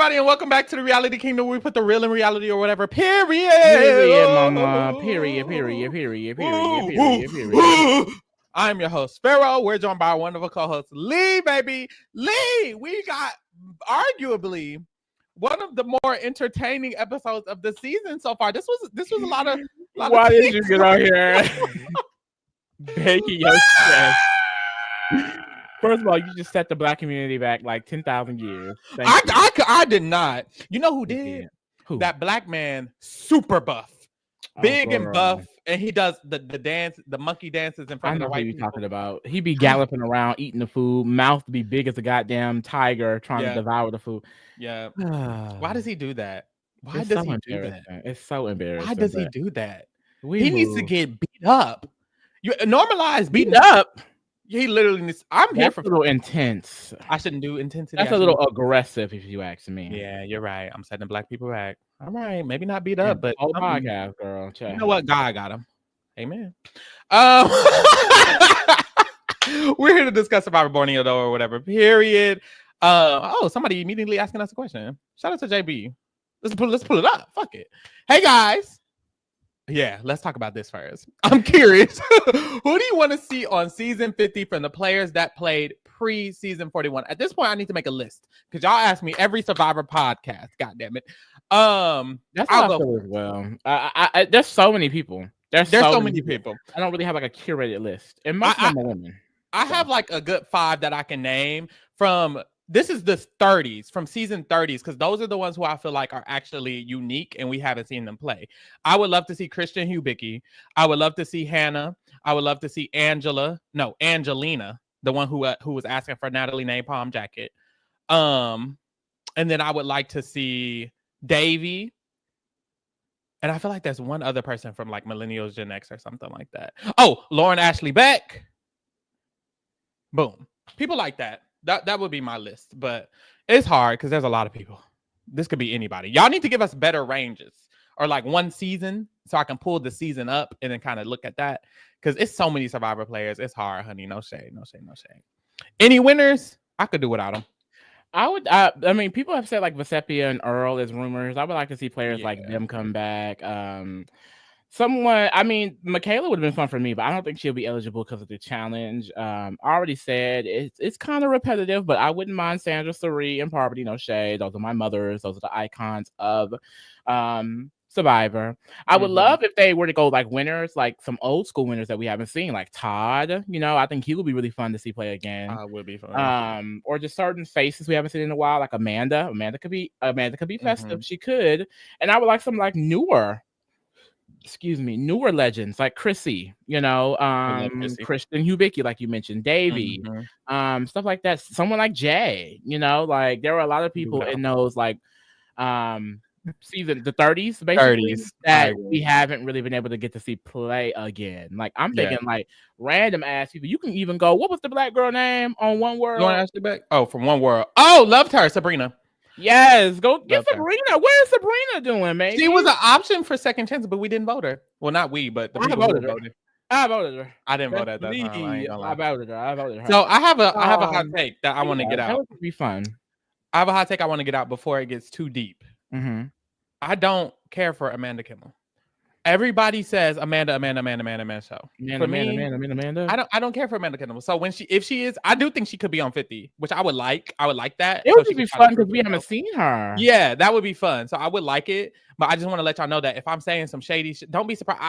everybody, and welcome back to the Reality Kingdom. Where we put the real in reality or whatever. Period. Period, mama. Period. I'm your host, Pharaoh. We're joined by our wonderful co-host, Lee, baby. Lee, we got arguably one of the more entertaining episodes of the season so far. This was a lot of. Why did you get out here baking your chest? First of all, you just set the black community back like 10,000 years. I did not. You know who did? Who? That black man, super buff, big and buff, and he does the dance, the monkey dances in front of the white people. Talking about. He be galloping around, eating the food, mouth be big as a goddamn tiger, trying to devour the food. Yeah. Why does he do that? Why It's does so he do that? It's so embarrassing. Why does he do that? He needs to get beat up. You normalize beating up. He literally needs. I'm here for a little intense. I shouldn't do intensity. That's a little aggressive, if you ask me. Yeah, you're right. I'm setting black people back. All right, maybe not beat up, but whole podcast, girl. Check. You know what? God got him. Amen. We're here to discuss Survivor Borneo, though, or whatever. Period. Somebody immediately asking us a question. Shout out to JB. Let's pull it up. Fuck it. Hey guys. Yeah, let's talk about this first. I'm curious. Who do you want to see on season 50 from the players that played pre-season 41? At this point, I need to make a list because y'all ask me every Survivor podcast. God damn it. That's how I feel as well. There's so many people. There's so many people. I don't really have like a curated list. And most of them are women. I have like a good 5 that I can name from. This is the 30s, from season 30s, because those are the ones who I feel like are actually unique and we haven't seen them play. I would love to see Christian Hubicki. I would love to see Hannah. I would love to see Angelina, the one who was asking for Natalie Napalm jacket. And then I would like to see Davey. And I feel like there's one other person from like Millennials, Gen X or something like that. Oh, Lauren Ashley Beck. Boom. People like that. That would be my list, but it's hard because there's a lot of people. This could be anybody. Y'all need to give us better ranges or like one season so I can pull the season up and then kind of look at that because it's so many Survivor players. It's hard, honey. No shade. Any winners? I could do without them. I mean, people have said like Vesepia and Earl as rumors. I would like to see players like them come back. Michaela would have been fun for me, but I don't think she'll be eligible because of the challenge. I already said it's kind of repetitive, but I wouldn't mind Sandra, Sari, and Parvati. No shade. Those are my mothers. Those are the icons of Survivor. I would love if they were to go like winners, like some old school winners that we haven't seen, like Todd. You know, I think he would be really fun to see play again. Would be fun. Or just certain faces we haven't seen in a while, like Amanda. Amanda could be festive. She could, and I would like some like newer legends like Chrissy, Christian Hubicki, like you mentioned, Davey, stuff like that. Someone like Jay, like there were a lot of people in those like season the 30s, basically, that we haven't really been able to get to see play again. Like I'm thinking like random ass people. You can even go, what was the black girl name on One World? You want to ask you back? Oh, from One World. Oh, loved her, Sabrina. Yes, go get Sabrina. What is Sabrina doing, man? She was an option for second chance, but we didn't vote her. Well, not we, but the people who voted. I voted her. I didn't vote at that time. I voted her. So I have a hot take that I want to get out. That would be fun. I have a hot take I want to get out before it gets too deep. I don't care for Amanda Kimmel. Everybody says Amanda show. Amanda. I don't care for Amanda Kimmel. So if she is, I do think she could be on 50, which I would like. I would like that. It would be fun because we haven't seen her. Yeah, that would be fun. So I would like it. But I just want to let y'all know that if I'm saying some shady shit, don't be surprised.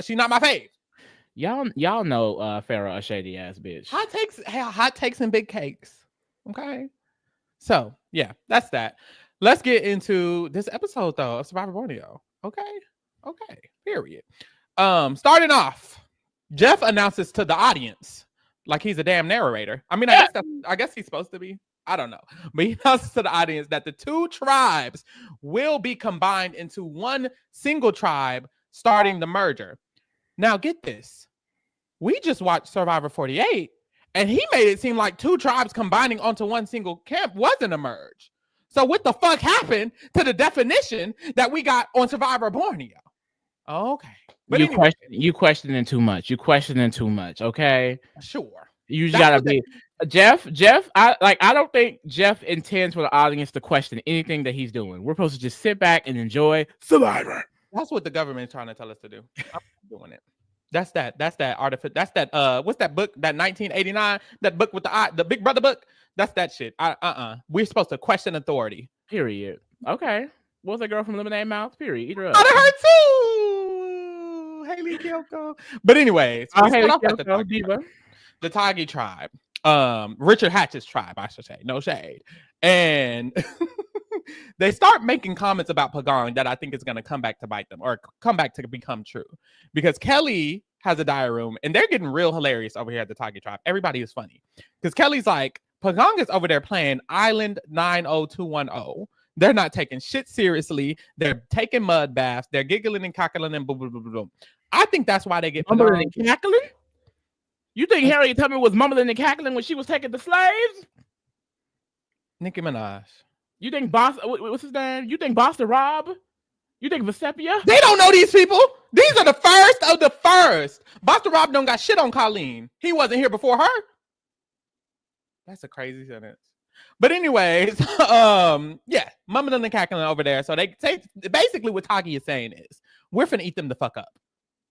She's not my fave. Y'all know Pharaoh a shady ass bitch. Hot takes and big cakes. Okay. So yeah, that's that. Let's get into this episode though of Survivor Borneo. Okay, period. Starting off, Jeff announces to the audience like he's a damn narrator. I mean, I guess he's supposed to be. I don't know. But he announces to the audience that the 2 tribes will be combined into one single tribe starting the merger. Now, get this. We just watched Survivor 48, and he made it seem like 2 tribes combining onto one single camp wasn't a merge. So what the fuck happened to the definition that we got on Survivor Borneo? Okay. But you questioning too much. Okay. Sure. You just gotta be Jeff. I don't think Jeff intends for the audience to question anything that he's doing. We're supposed to just sit back and enjoy Survivor. That's what the government is trying to tell us to do. I'm doing it. That's that artificial. That's that. What's that book? That 1989. That book with the Big Brother book. That's that shit. We're supposed to question authority. Period. Okay. What's that girl from Lemonade Mouth? Period. Eat her up. Out of her too. Haley Kyoko. But anyways, the Tagi tribe. Richard Hatch's tribe, I should say. No shade. And they start making comments about Pagong that I think is going to come back to bite them or come back to become true. Because Kelly has a diary room and they're getting real hilarious over here at the Tagi tribe. Everybody is funny. Because Kelly's like, Pagong is over there playing Island 90210. They're not taking shit seriously. They're taking mud baths. They're giggling and cackling and boom, boom, boom, boom. I think that's why they get mumbling and cackling. You think Harriet Tubman was mumbling and cackling when she was taking the slaves? Nicki Minaj. You think what's his name? You think Boston Rob? You think Vesepia? They don't know these people. These are the first of the first. Boston Rob don't got shit on Colleen. He wasn't here before her. That's a crazy sentence. But anyways, yeah, mumbling and cackling over there. So they say basically what Tagi is saying is we're finna eat them the fuck up.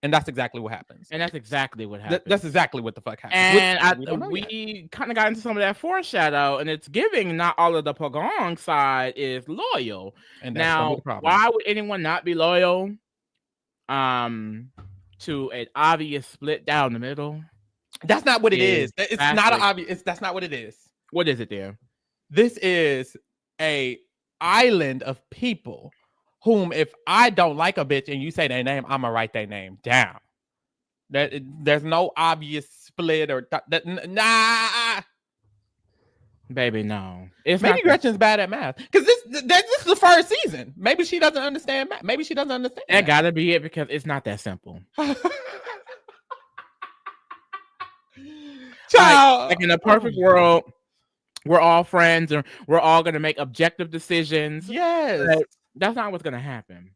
And that's exactly what happens. And that's exactly what happened. That's exactly what the fuck happened. And we kind of got into some of that foreshadow, and it's giving not all of the Pagong side is loyal. And now, why would anyone not be loyal to an obvious split down the middle? That's not what it is. It's not an obvious. That's not what it is. What is it there? This is a island of people whom, if I don't like a bitch and you say their name, I'm gonna write their name down. There's no obvious split or nah. Baby, no. Maybe Gretchen's bad at math because this is the first season. Maybe she doesn't understand math. Maybe she doesn't understand. That gotta be it because it's not that simple. Like in a perfect world, we're all friends and we're all gonna make objective decisions. Yes. But that's not what's gonna happen.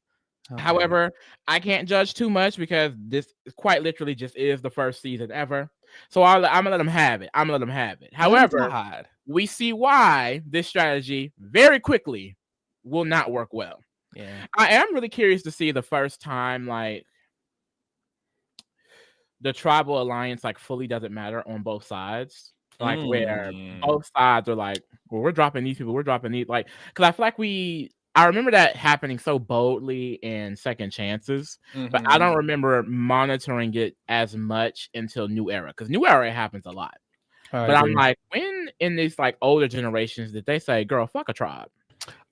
Okay. However, I can't judge too much because this quite literally just is the first season ever. So I'm gonna let them have it. However, we see why this strategy very quickly will not work well. Yeah, I am really curious to see the first time like the tribal alliance like fully doesn't matter on both sides. Like where both sides are like, well, we're dropping these people, we're dropping these, like, because I feel like I remember that happening so boldly in Second Chances, but I don't remember monitoring it as much until New Era, because New Era happens a lot. I'm like, when in these like older generations did they say, girl, fuck a tribe?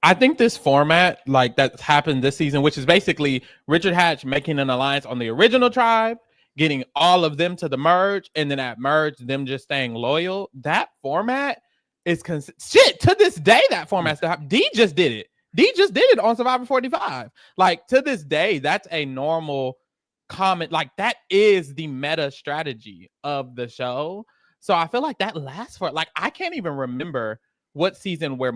I think this format, like that's happened this season, which is basically Richard Hatch making an alliance on the original tribe, getting all of them to the merge, and then at merge, them just staying loyal. That format is shit to this day. That format still happens. D just did it. D just did it on Survivor 45. Like to this day, that's a normal comment. Like that is the meta strategy of the show. So I feel like that lasts for like I can't even remember what season where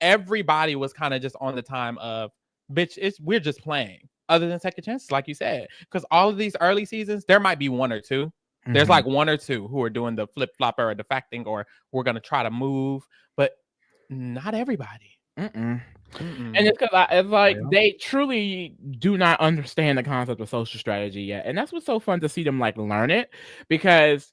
everybody was kind of just on the time of bitch. We're just playing. Other than Second Chances, like you said, because all of these early seasons, there might be one or two. There's like one or two who are doing the flip flopper or defecting, or we're gonna try to move, but not everybody. And it's because it's like they truly do not understand the concept of social strategy yet, and that's what's so fun to see them like learn it, because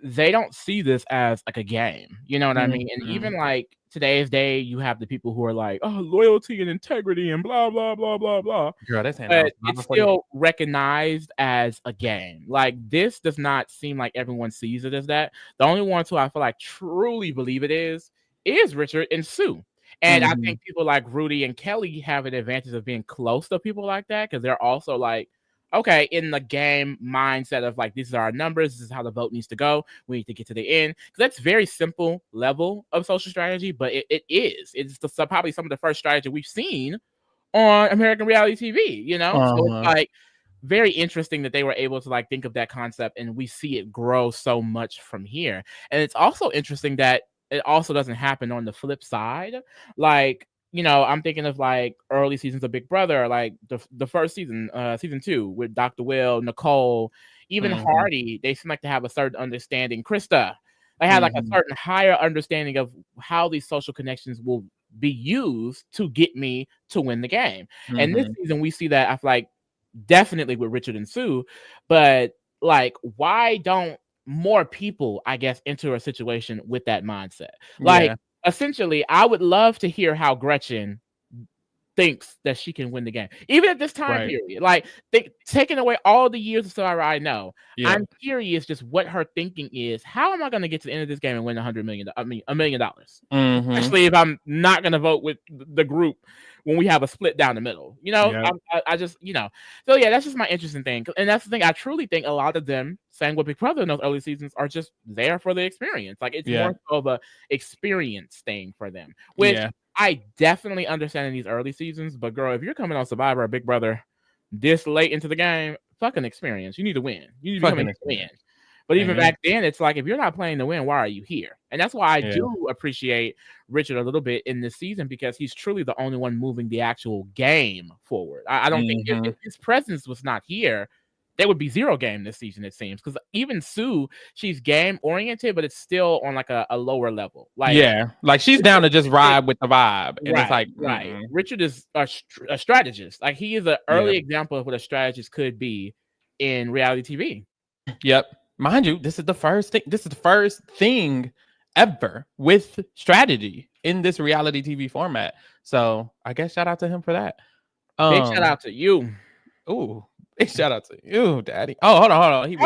they don't see this as like a game, you know what I mean? And even like today's day, you have the people who are like, oh, loyalty and integrity and blah blah blah blah blah. Girl, that's but it's still recognized as a game. Like this does not seem like everyone sees it as that. The only ones who I feel like truly believe it is Richard and Sue. And I think people like Rudy and Kelly have an advantage of being close to people like that, because they're also like, okay, in the game mindset of like, these are our numbers, this is how the vote needs to go, we need to get to the end. Because that's very simple level of social strategy, but it's probably some of the first strategy we've seen on American reality TV, you know? So it's like very interesting that they were able to like think of that concept, and we see it grow so much from here. And it's also interesting that it also doesn't happen on the flip side. Like, you know, I'm thinking of like early seasons of Big Brother, like the first season, season 2 with Dr. Will, Nicole, even Hardy. They seem like to have a certain understanding. Krista, They had like a certain higher understanding of how these social connections will be used to get me to win the game. And this season we see that I feel like definitely with Richard and Sue, but like why don't more people, I guess, enter a situation with that mindset? Like essentially, I would love to hear how Gretchen thinks that she can win the game, even at this time period. Like taking away all the years of Survivor I know, I'm curious just what her thinking is. How am I going to get to the end of this game and win $100 million? I mean, $1 million. Especially if I'm not going to vote with the group when we have a split down the middle. You know, I just, you know. So yeah, that's just my interesting thing, and that's the thing. I truly think a lot of them sang with Big Brother in those early seasons are just there for the experience. Like it's more of a experience thing for them, which. I definitely understand in these early seasons, but girl, if you're coming on Survivor or Big Brother this late into the game, fucking experience. You need to win. You need to come in to win. But even back then, it's like if you're not playing to win, why are you here? And that's why I do appreciate Richard a little bit in this season because he's truly the only one moving the actual game forward. I don't think if his presence was not here, there would be zero game this season, it seems. Because even Sue, she's game oriented, but it's still on like a lower level. Like like she's down to just ride with the vibe. And it's like Richard is a strategist. Like he is an early example of what a strategist could be in reality TV. Yep. Mind you, this is the first thing. This is the first thing ever with strategy in this reality TV format. So I guess shout out to him for that. Big shout out to you. Ooh. Big shout out to you, Daddy. Oh, hold on.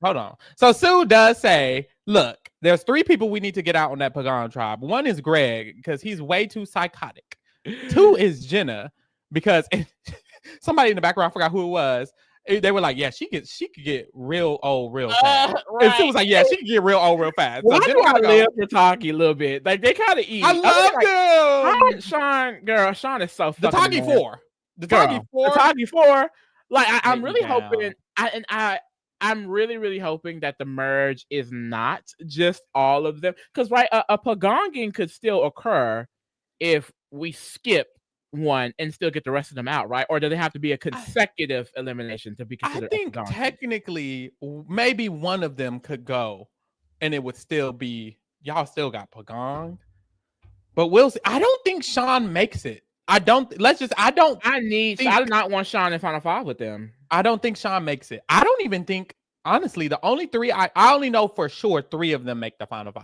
Hold on. So Sue does say, look, there's 3 people we need to get out on that Pagan tribe. 1 is Greg, because he's way too psychotic. 2 is Jenna, because somebody in the background, I forgot who it was. They were like, yeah, she could get real old real fast. And Sue was like, yeah, she could get real old real fast. Why do I live for Talkie a little bit? Like they kind of eat. I love them. Sean is so fucking the Talkie 4. The Talkie 4. Like I'm really hoping, I'm really hoping that the merge is not just all of them, because a Pagonging could still occur if we skip one and still get the rest of them out, right? Or do they have to be a consecutive elimination to be considered? I think technically maybe one of them could go, and it would still be y'all still got Pagong, but we'll see. I don't think Sean makes it. I do not want Sean in Final 5 with them. I don't think Sean makes it. I don't even think, honestly, the only 3 I only know for sure 3 of them make the Final 5.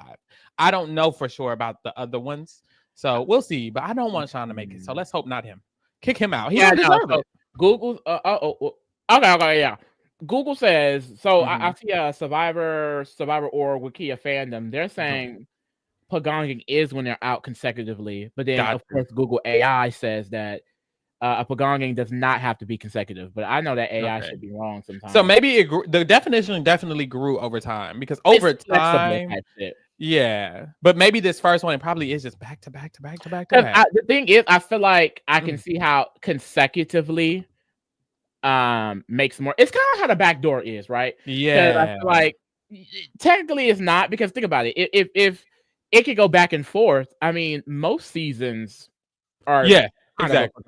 I don't know for sure about the other ones. So we'll see. But I don't want Sean to make it. So let's hope not him. Kick him out. He don't deserve it. Google okay. Google says so. I see a Survivor org Wikia fandom. They're saying Pagonging is when they're out consecutively, but then of course Google AI says that a Pagonging does not have to be consecutive. But I know that AI should be wrong sometimes. So maybe the definition definitely grew over time, because over time, but maybe this first one, it probably is just back to back. The thing is, I feel like I can see how consecutively makes more. It's kind of how the back door is, right? Yeah, I feel like technically it's not, because think about it. If it could go back and forth. I mean, most seasons are exactly.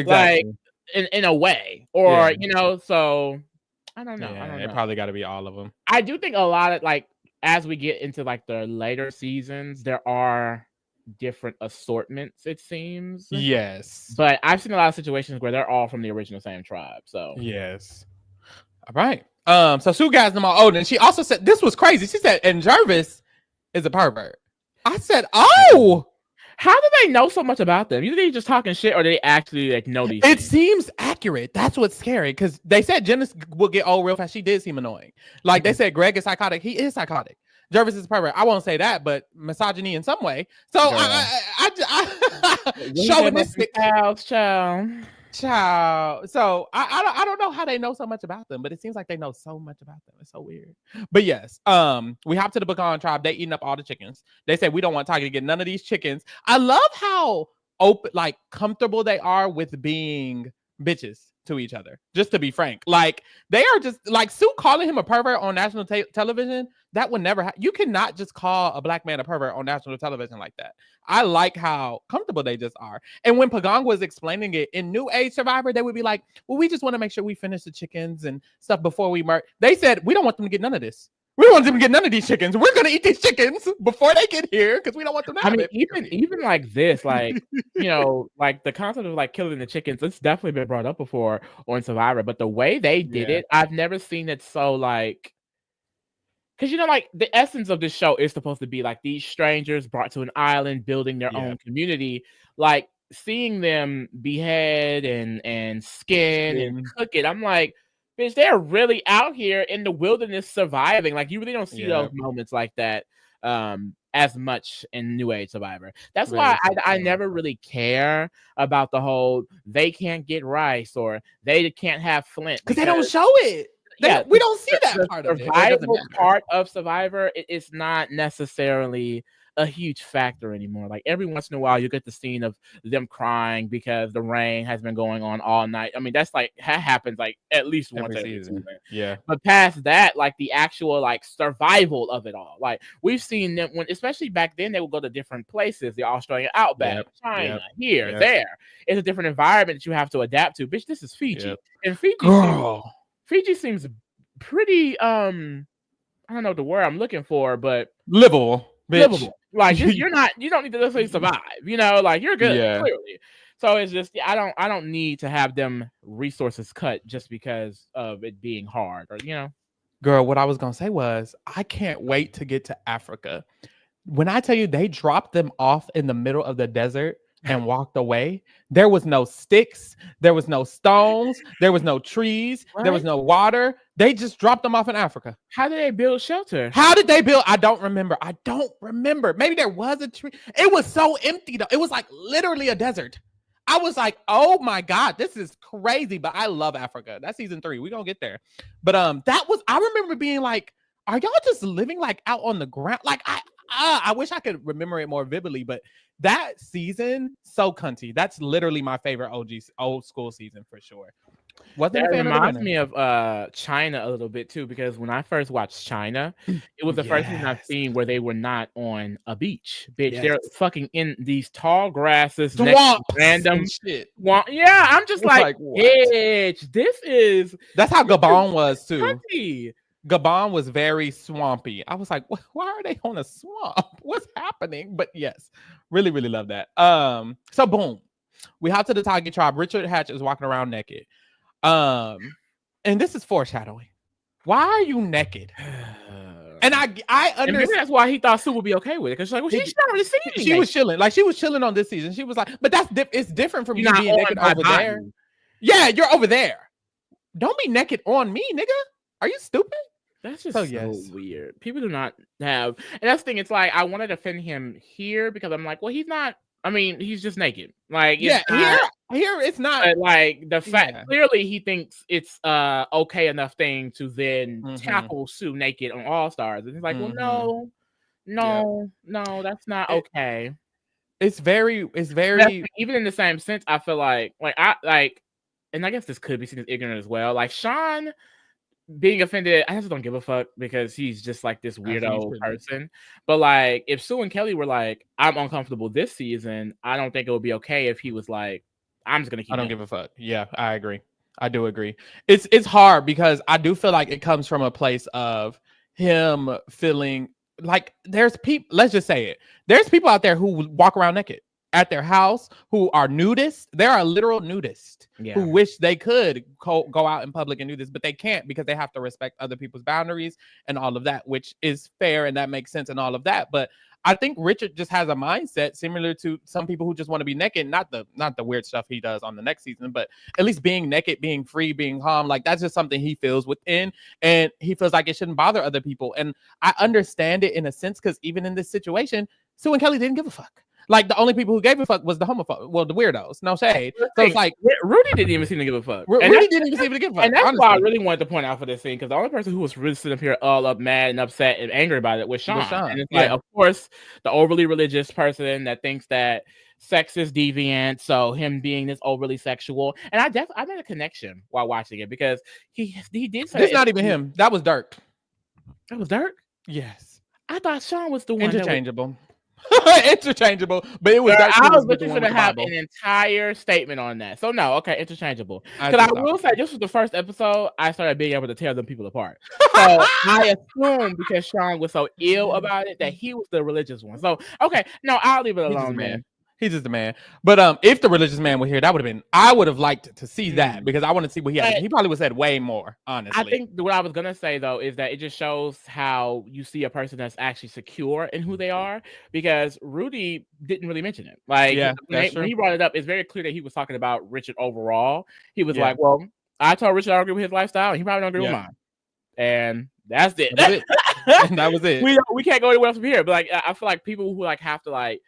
Like in a way, or so I don't know. It probably got to be all of them. I do think a lot of like as we get into like the later seasons, there are different assortments, it seems. Yes, but I've seen a lot of situations where they're all from the original same tribe. So yes. All right. So Sue guys them all old, and she also said this was crazy. She said, and Jervis is a pervert. I said, oh, how do they know so much about them? You think they're just talking shit, or they actually like know these things? Seems accurate. That's what's scary, because they said Jenna will get old real fast. She did seem annoying. Like they said Greg is psychotic. He is psychotic. Jervis is a pervert. I won't say that, but misogyny in some way. So I chauvinistic. Child. So I don't know how they know so much about them, but it seems like they know so much about them. It's so weird. But yes, we hop to the Bakan tribe. They eating up all the chickens. They say we don't want Tiger to get none of these chickens. I love how open, like comfortable they are with being bitches to each other. Just to be frank, like they are just like Sue calling him a pervert on national television. That would never happen. You cannot just call a black man a pervert on national television like that. I like how comfortable they just are. And when Pagong was explaining it in New Age Survivor, they would be like, well, we just want to make sure we finish the chickens and stuff before we merge. They said, we don't want them to get none of this. We don't want them to get none of these chickens. We're gonna eat these chickens before they get here because we don't want them to have it. Even like this, like like the concept of like killing the chickens, it's definitely been brought up before on Survivor. But the way they did it, I've never seen it so like, because like the essence of this show is supposed to be like these strangers brought to an island, building their own community. Like seeing them behead and skin and cook it, I'm like, bitch, they're really out here in the wilderness surviving. Like you really don't see those moments like that as much in New Age Survivor. That's why I never really care about the whole they can't get rice or they can't have flint because they don't show it. We don't see that part of it. Survival part of Survivor is not necessarily a huge factor anymore. Like every once in a while, you get the scene of them crying because the rain has been going on all night. I mean, that's like that happens like at least once every season. Yeah. But past that, like the actual like survival of it all, like we've seen them when, especially back then, they would go to different places, the Australian outback, China, here, there. It's a different environment that you have to adapt to. Bitch, this is Fiji, and Fiji seems pretty I don't know the word I'm looking for, but livable. Like you don't need to necessarily survive, like you're good, clearly. So it's just I don't need to have them resources cut just because of it being hard, or Girl, what I was gonna say was I can't wait to get to Africa. When I tell you they dropped them off in the middle of the desert and walked away, there was no sticks, there was no stones, there was no trees, there was no water. They just dropped them off in Africa. How did they build shelter? How did they build? I don't remember. Maybe there was a tree. It was so empty though. It was like literally a desert. I was like, oh my God, this is crazy. But I love Africa. That's season 3. We're gonna get there. But I remember being like, are y'all just living like out on the ground? Like I wish I could remember it more vividly, but that season, so cunty. That's literally my favorite old school season for sure. That reminds me of China a little bit too, because when I first watched China, it was the first thing I've seen where they were not on a beach. Bitch, they're fucking in these tall grasses, random shit. Yeah, I'm just like bitch, that's how Gabon was too. Cunty. Gabon was very swampy. I was like, why are they on a swamp? What's happening? But yes, really, really love that. So boom, we hop to the Tagi tribe. Richard Hatch is walking around naked. And this is foreshadowing. Why are you naked? And I understand. Maybe that's why he thought Sue would be okay with it, because she's like, well, she's not really seeing me. She was chilling. Like she was chilling on this season. She was like, but it's different from you being naked over there. Yeah, you're over there. Don't be naked on me, nigga. Are you stupid? That's just so weird. People do not have, and that's the thing. It's like I want to defend him here because I'm like, well, he's not. I mean, he's just naked. Like, here it's not. But like the fact, clearly he thinks it's okay enough thing to then tackle Sue naked on All Stars, and he's like, well, no, that's not okay. It's very even in the same sense. I feel like and I guess this could be seen as ignorant as well. Like Sean being offended, I just don't give a fuck because he's just like this weirdo person. But like, if Sue and Kelly were like, I'm uncomfortable this season, I don't think it would be okay if he was like, I'm just gonna keep. I don't give a fuck. Yeah, I agree. I do agree. It's hard because I do feel like it comes from a place of him feeling like there's people. Let's just say it. There's people out there who walk around naked at their house, who are nudists. There are literal nudists who wish they could go out in public and do this, but they can't because they have to respect other people's boundaries and all of that, which is fair and that makes sense and all of that. But I think Richard just has a mindset similar to some people who just want to be naked, not the weird stuff he does on the next season, but at least being naked, being free, being calm. Like that's just something he feels within, and he feels like it shouldn't bother other people. And I understand it in a sense because even in this situation, Sue and Kelly didn't give a fuck. Like the only people who gave a fuck was the homophobe. Well, the weirdos. No shade. So it's like Rudy didn't even seem to give a fuck. Rudy didn't even seem to give a fuck. And that's why I really wanted to point out for this scene, because the only person who was really sitting up here all up mad and upset and angry about it was Sean. And it's like, of course, the overly religious person that thinks that sex is deviant, so him being this overly sexual. And I made a connection while watching it because he did say it's not even him. That was Dirk. That was Dirk? Yes. I thought Sean was the one. Interchangeable. Interchangeable, but it was Girl, that I was with the looking one for with to the have Bible. an entire statement on that. So no, okay, interchangeable. I Because I just thought will say, this was the first episode I started being able to tell them people apart. So I assumed because Sean was so ill about it that he was the religious one. So okay, no, I'll leave it he's just a alone, man. man. He's just a man. But if the religious man were here, that would have been. I would have liked to see that because I want to see what he had. But He probably would have said way more. Honestly, I think what I was gonna say though is that it just shows how you see a person that's actually secure in who they are. Because Rudy didn't really mention it. Like yeah, when that's true. he brought it up, it's very clear that he was talking about Richard overall. He was Yeah. like, "Well, I told Richard I don't agree with his lifestyle, and he probably don't agree with mine." And that's it. That was it. And that was it. We can't go anywhere else from here. But like, I feel like people who like have to like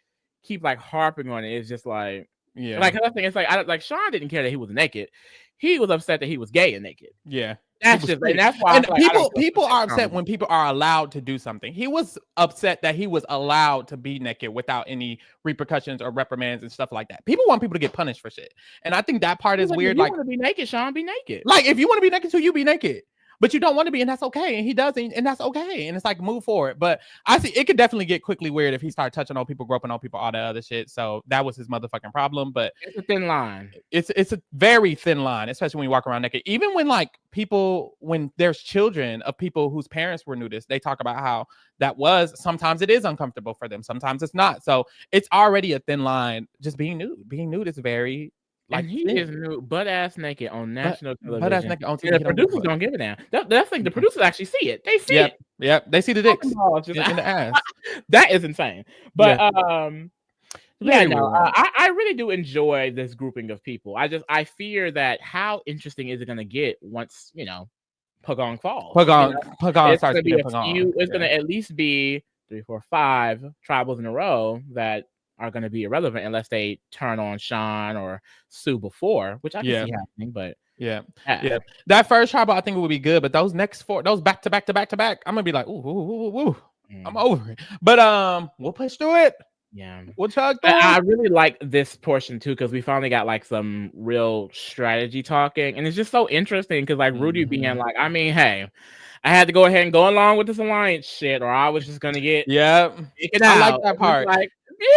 keep like harping on it is just like, Yeah. like another thing. It's like Sean didn't care that he was naked. He was upset that he was gay and naked. Yeah. That's just, and that's why. And people are upset when people are allowed to do something. He was upset that he was allowed to be naked without any repercussions or reprimands and stuff like that. People want people to get punished for shit, and I think that part is weird. If you like, want to be naked, Sean, be naked. Like, if you want to be naked, you be naked. But you don't want to be, and that's okay. And he doesn't, and that's okay. And it's like, move forward. But I see it could definitely get quickly weird if he started touching on people, groping on people, all that other shit. So that was his motherfucking problem. But it's a thin line. It's a very thin line, especially when you walk around naked. Even when like people, when there's children of people whose parents were nudists, they talk about how that was sometimes it is uncomfortable for them, sometimes it's not. So it's already a thin line. Just being nude. Being nude is very. Like, and he is nude, butt ass naked on national television. Butt ass naked on TV. And the producers don't give a damn. That thing, the producers actually see it. They see it. Yep. They see the dicks in the ass. That is insane. But I really do enjoy this grouping of people. I fear that how interesting is it going to get once Pagong falls. Pagong starts to be a few. It's going to at least be 3, 4, 5 tribals in a row that are going to be irrelevant unless they turn on Sean or Sue before, which I can see happening. But yeah, that first tribal I think it would be good, but those next 4, those back to back, I'm gonna be like, ooh. I'm over it. But we'll push through it. Yeah, we'll chug. I really like this portion too because we finally got like some real strategy talking, and it's just so interesting because like Rudy being like, I mean, hey, I had to go ahead and go along with this alliance shit, or I was just gonna get I like that part. Like,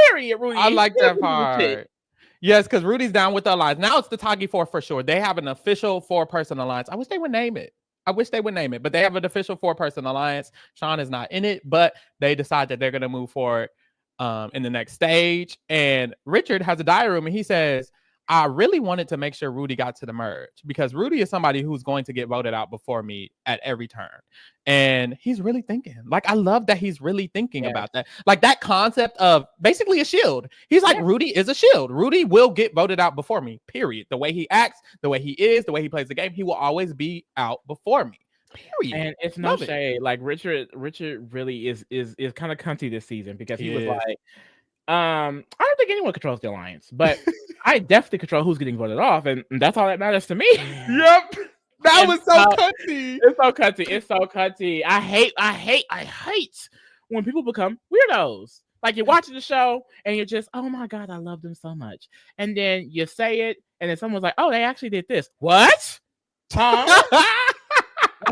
period, Rudy. I like that part. Yes, because Rudy's down with the alliance. Now it's the Tagi 4 for sure. They have an official 4-person alliance. I wish they would name it. But they have an official 4-person alliance. Sean is not in it, but they decide that they're going to move forward in the next stage. And Richard has a diary room, and he says, I really wanted to make sure Rudy got to the merge because Rudy is somebody who's going to get voted out before me at every turn. And he's really thinking. Like, I love that he's really thinking about that. Like, that concept of basically a shield. He's like, Rudy is a shield. Rudy will get voted out before me, period. The way he acts, the way he is, the way he plays the game, he will always be out before me. Period. And it's no shade. Like, Richard really is kind of cunty this season because he was like, I don't think anyone controls the alliance, but I definitely control who's getting voted off, and that's all that matters to me. Yep. That was so cunty. It's so cunty. I hate when people become weirdos. Like, you're watching the show and you're just, oh my God, I love them so much. And then you say it, and then someone's like, oh, they actually did this. What?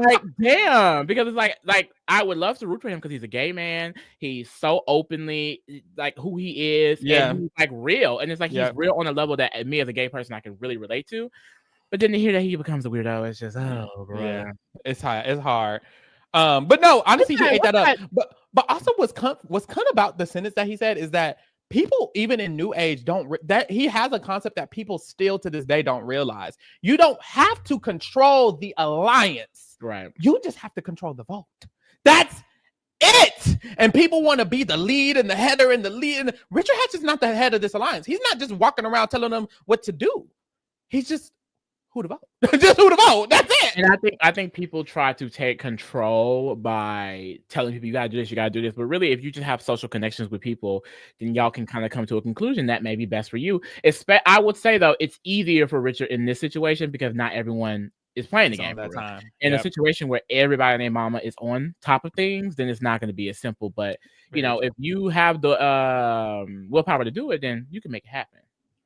Like, damn, because it's like I would love to root for him because he's a gay man. He's so openly like who he is, and he's like real, and it's like he's real on a level that me as a gay person I can really relate to. But then to hear that he becomes a weirdo, it's just bro, it's hard. But no, honestly, he ate that up. But also what's kind about the sentence that he said is that people, even in New Age, that he has a concept that people still to this day don't realize. You don't have to control the alliance. Right. You just have to control the vote. That's it. And people want to be the lead and the header and the lead. And Richard Hatch is not the head of this alliance. He's not just walking around telling them what to do. He's just who to vote. Just who to vote. That's it. And I think people try to take control by telling people you gotta do this, you gotta do this. But really, if you just have social connections with people, then y'all can kind of come to a conclusion that may be best for you. I would say though, it's easier for Richard in this situation because not everyone is playing the game that time. In a situation where everybody and their mama is on top of things, then it's not going to be as simple. But if you have the willpower to do it, then you can make it happen.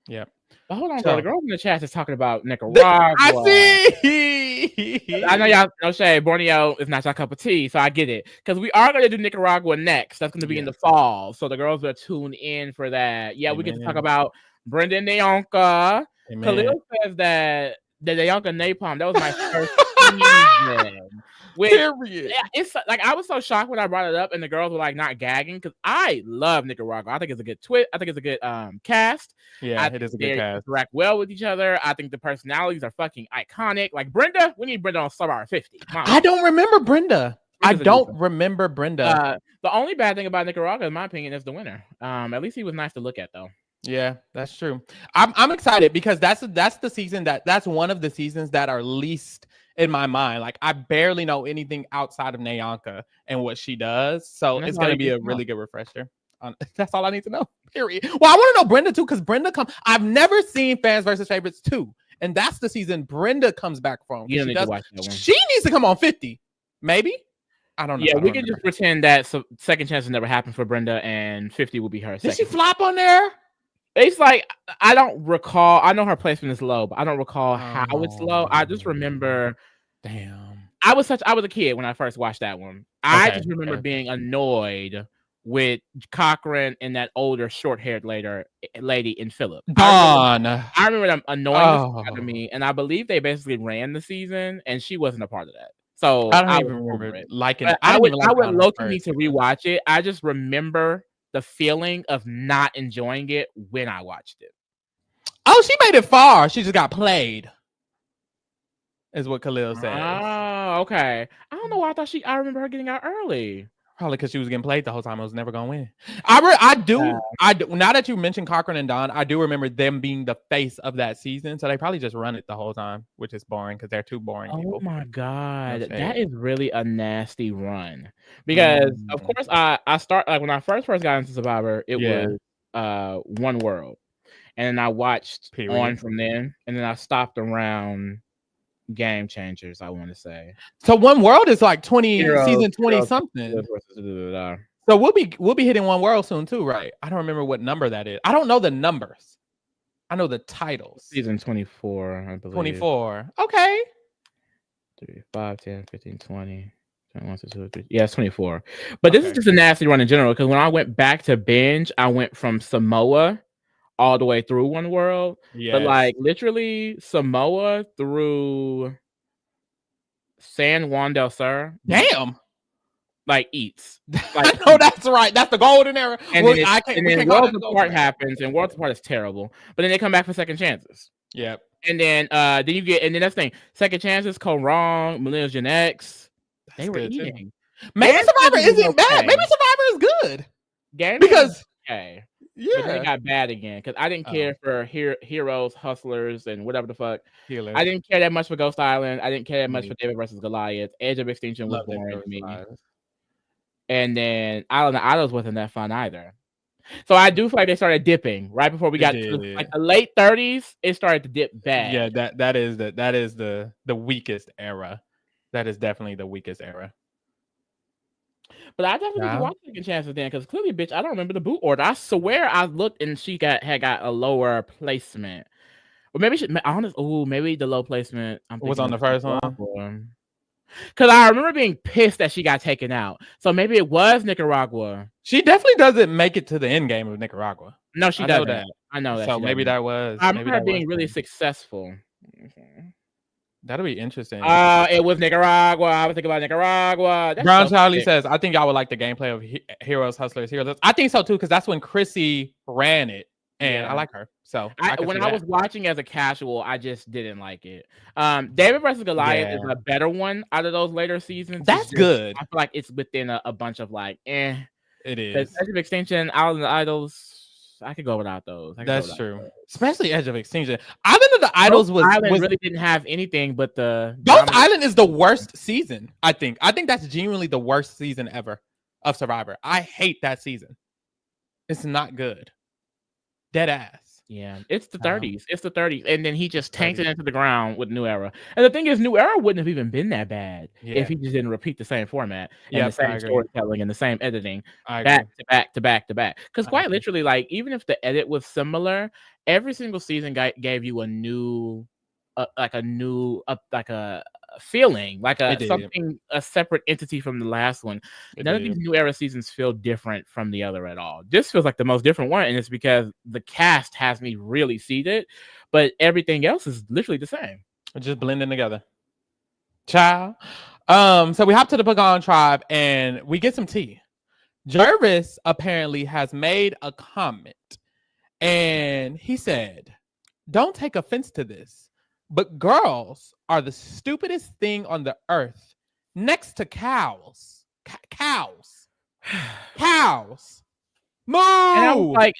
Yeah, But hold on, bro. The girl in the chat is talking about Nicaragua. I see. I know y'all no shade. Borneo is not your cup of tea, so I get it. Because we are going to do Nicaragua next. That's going to be in the fall. So the girls are tuned in for that. Yeah, we get to talk about Brenda and Nayanka. Khalil says that the Nayanka Napalm, that was my first season. Period. It's like I was so shocked when I brought it up and the girls were like not gagging because I love Nicaragua. I think it's a good twist. I think it's a good cast. Yeah, it is a good cast. Interact well with each other. I think the personalities are fucking iconic. Like Brenda, we need Brenda on Survivor 50. I don't remember Brenda. The only bad thing about Nicaragua, in my opinion, is the winner. At least he was nice to look at, though. Yeah, that's true. I'm excited because that's the season that's one of the seasons that are least in my mind. Like I barely know anything outside of Nayanka and what she does. So it's going to be a really good refresher. That's all I need to know. Period. Well, I want to know Brenda too because Brenda I've never seen Fans versus Favorites 2. And that's the season Brenda comes back from. You don't need to watch that one. She needs to come on 50. Maybe. I don't know. Yeah, we can just pretend that second chances never happened for Brenda and 50 will be her. Did she flop on there? It's like I don't recall. I know her placement is low, but I don't recall how it's low. I just remember. Damn. I was a kid when I first watched that one. I just remember being annoyed with Cochran and that older short-haired lady in Philip. Dawn. I remember them annoying the out of me, and I believe they basically ran the season, and she wasn't a part of that. So I don't even remember liking it. I would low-key need to rewatch it. I just remember the feeling of not enjoying it when I watched it. Oh, she made it far. She just got played. Is what Khalil says. Oh, okay. I don't know why I remember her getting out early. Probably because she was getting played the whole time. I was never gonna win. I do. Now that you mentioned Cochran and Dawn, I do remember them being the face of that season. So they probably just run it the whole time, which is boring because they're two boring people. Oh my god, that is really a nasty run. Because of course I start like when I first got into Survivor, it was One World, and then I watched on from then, and then I stopped around Game Changers, I want to say. So One World is like season 20 something. So we'll be hitting One World soon too, right? I don't remember what number that is. I don't know the numbers. I know the titles. Season 24, I believe. 24. Okay. 3, 5, 10, 15, 20. 21, 22, 23. Yeah, it's 24. But this is just a nasty run in general because when I went back to binge, I went from Samoa all the way through One World, but like literally Samoa through San Juan del Sur. Damn, like eats. Like, I know that's right. That's the golden era. And then Worlds Apart happens, and Worlds Apart is terrible. But then they come back for second chances. Yep. And then you get, and then that's the thing. Second chances, Co Wrong, Millennials Gen X. They were eating. Maybe Survivor isn't bad. Maybe Survivor is good. Because yeah, but then it got bad again because I didn't care for Heroes, Hustlers, and whatever the fuck. Healers. I didn't care that much for Ghost Island. I didn't care that much for David versus Goliath. Edge of Extinction was boring to me. And then Island of Idols wasn't that fun either. So I do feel like they started dipping right before we got to like the late 30s. It started to dip bad. Yeah, that is the weakest era. That is definitely the weakest era. But I definitely need to watch Second Chances then, because clearly, bitch, I don't remember the boot order. I swear I looked and she had got a lower placement. Or maybe maybe the low placement was on the first one. Because I remember being pissed that she got taken out. So maybe it was Nicaragua. She definitely doesn't make it to the end game of Nicaragua. No, she doesn't. I know that. So maybe that was. I remember her being really successful. That'll be interesting. It was Nicaragua. I was thinking about Nicaragua. Brown Charlie says, I think y'all would like the gameplay of Heroes, Hustlers, Heroes. I think so too, because that's when Chrissy ran it. And I like her. So when I was watching as a casual, I just didn't like it. David versus Goliath is a better one out of those later seasons. That's good. I feel like it's within a bunch of like, It is. Edge of Extinction, Island of Idols. I could go without those. That's true. Especially Edge of Extinction. Island of the Idols really didn't have anything but the Ghost Island is the worst season, I think. I think that's genuinely the worst season ever of Survivor. I hate that season. It's not good. Dead ass. Yeah, it's the 30s. It's the 30s, and then he just tanked it into the ground with New Era. And the thing is, New Era wouldn't have even been that bad if he just didn't repeat the same format and the same storytelling and the same editing back to back to back to back. Because quite literally, like even if the edit was similar, every single season gave you a new, like a feeling, like a separate entity from the last one. None of these New Era seasons feel different from the other at all. This feels like the most different one, and it's because the cast has me really seated, but everything else is literally the same. Just blending together. Ciao. So we hop to the Pagan tribe and we get some tea. Jervis apparently has made a comment, and he said, "Don't take offense to this, but girls are the stupidest thing on the earth, next to cows. Cows. Moo!" And I was like,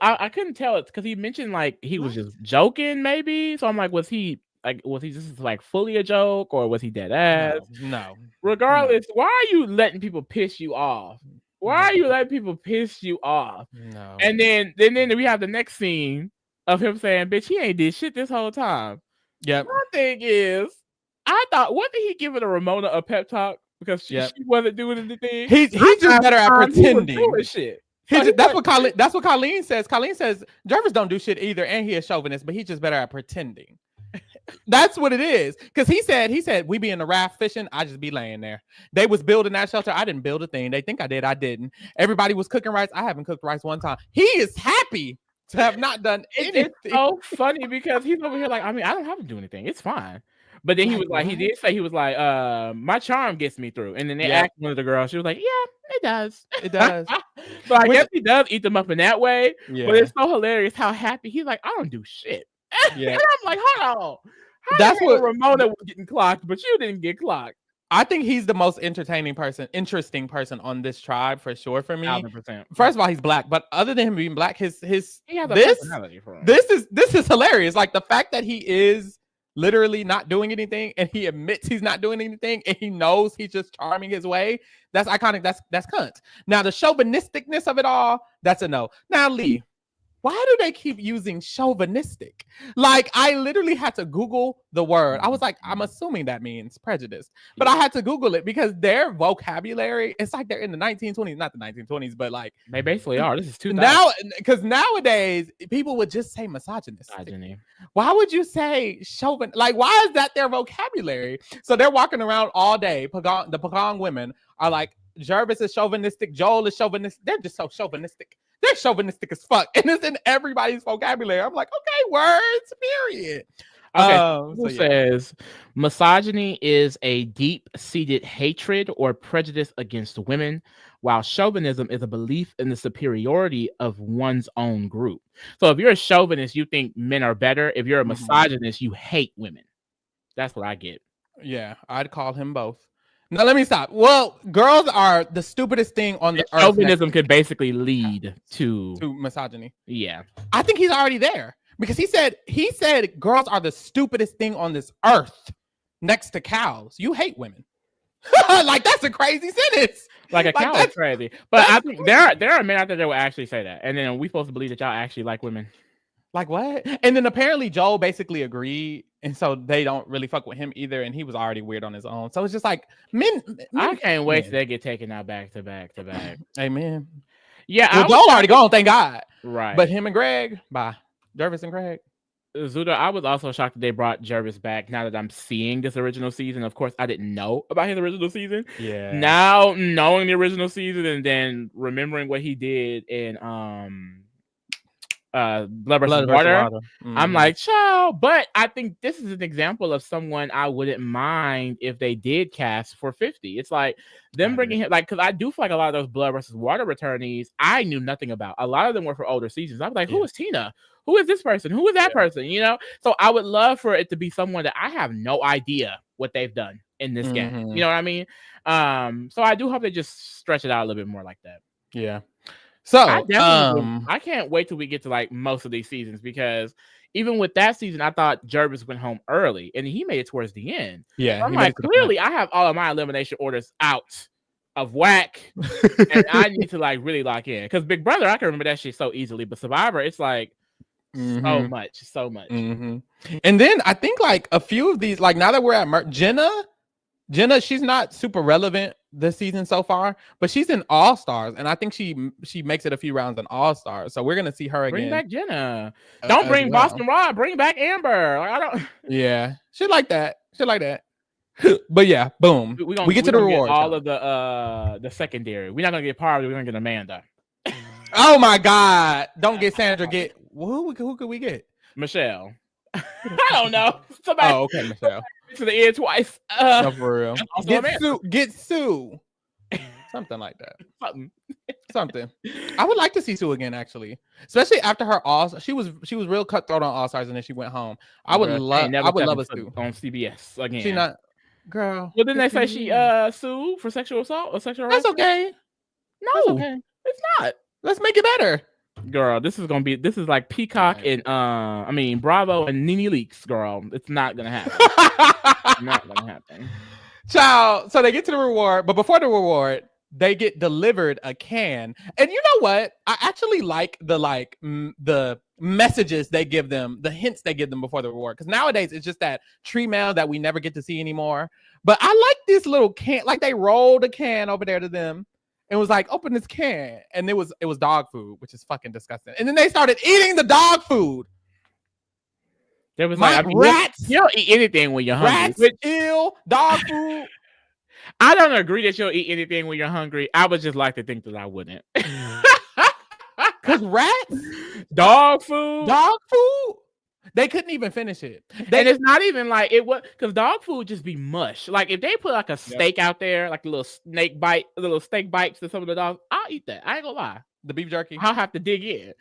I couldn't tell it because he mentioned like he was just joking, maybe. So I'm like, was he just like fully a joke, or was he dead ass? No. Regardless, why are you letting people piss you off? Why are you letting people piss you off? No. And then we have the next scene of him saying, "Bitch, he ain't did shit this whole time." Yep. My thing is, I thought, wasn't he giving a Ramona a pep talk because she wasn't doing anything? He's just better at pretending. Doing shit. That's what Colleen says. Colleen says Jervis don't do shit either, and he is chauvinist, but he's just better at pretending. That's what it is. Because he said we be in the raft fishing, I just be laying there. They was building that shelter, I didn't build a thing. They think I did, I didn't. Everybody was cooking rice, I haven't cooked rice one time. He is happy to have not done anything. It's so funny because he's over here like, I mean, I don't have to do anything. It's fine. But then he was like, he did say, he was like, my charm gets me through. And then they asked one of the girls, she was like, yeah, it does. It does. So I guess he does eat them up in that way. Yeah. But it's so hilarious how happy he's like, I don't do shit. Yeah. And I'm like, hold on. That's what Ramona was getting clocked, but you didn't get clocked. I think he's the most interesting person on this tribe for sure. For me, 100%. First of all, he's black, but other than him being black, this is hilarious. Like the fact that he is literally not doing anything, and he admits he's not doing anything, and he knows he's just charming his way. That's iconic. That's cunt. Now the chauvinisticness of it all, that's a no. Now Lee, why do they keep using chauvinistic? Like, I literally had to Google the word. I was like, I'm assuming that means prejudice. But I had to Google it because their vocabulary, it's like they're in the 1920s, not the 1920s, but like... They basically are. This is 2000. Now, because nowadays, people would just say misogynist. Why would you say chauvin? Like, why is that their vocabulary? So they're walking around all day. The Pagan women are like, Jervis is chauvinistic, Joel is chauvinistic. They're just so chauvinistic. They're chauvinistic as fuck, and it's in everybody's vocabulary. I'm like, okay, words, period. Okay, who says misogyny is a deep-seated hatred or prejudice against women, while chauvinism is a belief in the superiority of one's own group. So if you're a chauvinist, you think men are better. If you're a misogynist, you hate women. That's what I get. Yeah, I'd call him both. Now, let me stop. Well, girls are the stupidest thing on the earth. Chauvinism could basically lead to misogyny. Yeah. I think he's already there because he said girls are the stupidest thing on this earth next to cows. You hate women. Like, that's a crazy sentence. Like a cow is crazy. But I think there are men out there that will actually say that. And then we supposed to believe that y'all actually like women. Like what? And then apparently Joel basically agreed, and so they don't really fuck with him either, and he was already weird on his own. So it's just like men I can't wait till they get taken out back to back to back. Amen. Yeah, well, Joel already gone, thank God. Right. But him and Greg, bye. Jervis and Greg. Zuda, I was also shocked that they brought Jervis back now that I'm seeing this original season. Of course, I didn't know about his original season. Yeah. Now knowing the original season and then remembering what he did in Blood versus Water. I'm like, child. But I think this is an example of someone I wouldn't mind if they did cast for 50. It's like them bringing him, like, because I do feel like a lot of those Blood versus Water returnees I knew nothing about. A lot of them were for older seasons. I was like, who is Tina? Who is this person? Who is that person? You know? So I would love for it to be someone that I have no idea what they've done in this game. You know what I mean? So I do hope they just stretch it out a little bit more like that. Yeah. So I can't wait till we get to like most of these seasons, because even with that season, I thought Jervis went home early and he made it towards the end. Yeah. So I'm like, clearly I have all of my elimination orders out of whack and I need to like really lock in, because Big Brother, I can remember that shit so easily, but Survivor, it's like So much. Mm-hmm. And then I think like a few of these, like now that we're at Jenna, she's not super relevant this season so far, but she's in All Stars, and I think she makes it a few rounds in All Stars. So we're gonna see her again. Bring back Jenna. Don't bring Boston Rob. Bring back Amber. Like, I don't. Yeah, shit like that. But yeah, boom. We get to the reward. All of the secondary. We're not gonna get Parvati. We're gonna get Amanda. Oh my God! Don't get Sandra. Get who could we get? Michelle. I don't know. Somebody. Oh, okay, Michelle. To the end twice. No, for real. Get Sue. Something like that. Something. I would like to see Sue again, actually, especially after her she was real cutthroat on All Stars, and then she went home. I would love a Sue on CBS again. She not girl. Well, didn't they say she sued for sexual assault or sexual harassment? That's okay. No, that's okay. It's not. Let's make it better. Girl, this is like Peacock and Bravo and Nene Leakes, girl. It's not gonna happen. Not gonna happen. Child, so they get to the reward, but before the reward, they get delivered a can. And you know what? I actually like the messages they give them, the hints they give them before the reward. Because nowadays it's just that tree mail that we never get to see anymore. But I like this little can, like they rolled a can over there to them. And was like, open this can. And it was dog food, which is fucking disgusting. And then they started eating the dog food. There was rats. You don't eat anything when you're hungry. Rats, dog food. I don't agree that you'll eat anything when you're hungry. I would just like to think that I wouldn't. Because rats? Dog food? They couldn't even finish it. And it's not even like it was, because dog food just be mush. Like if they put like a steak out there, like a little steak bites to some of the dogs, I'll eat that. I ain't gonna lie. The beef jerky. I'll have to dig in.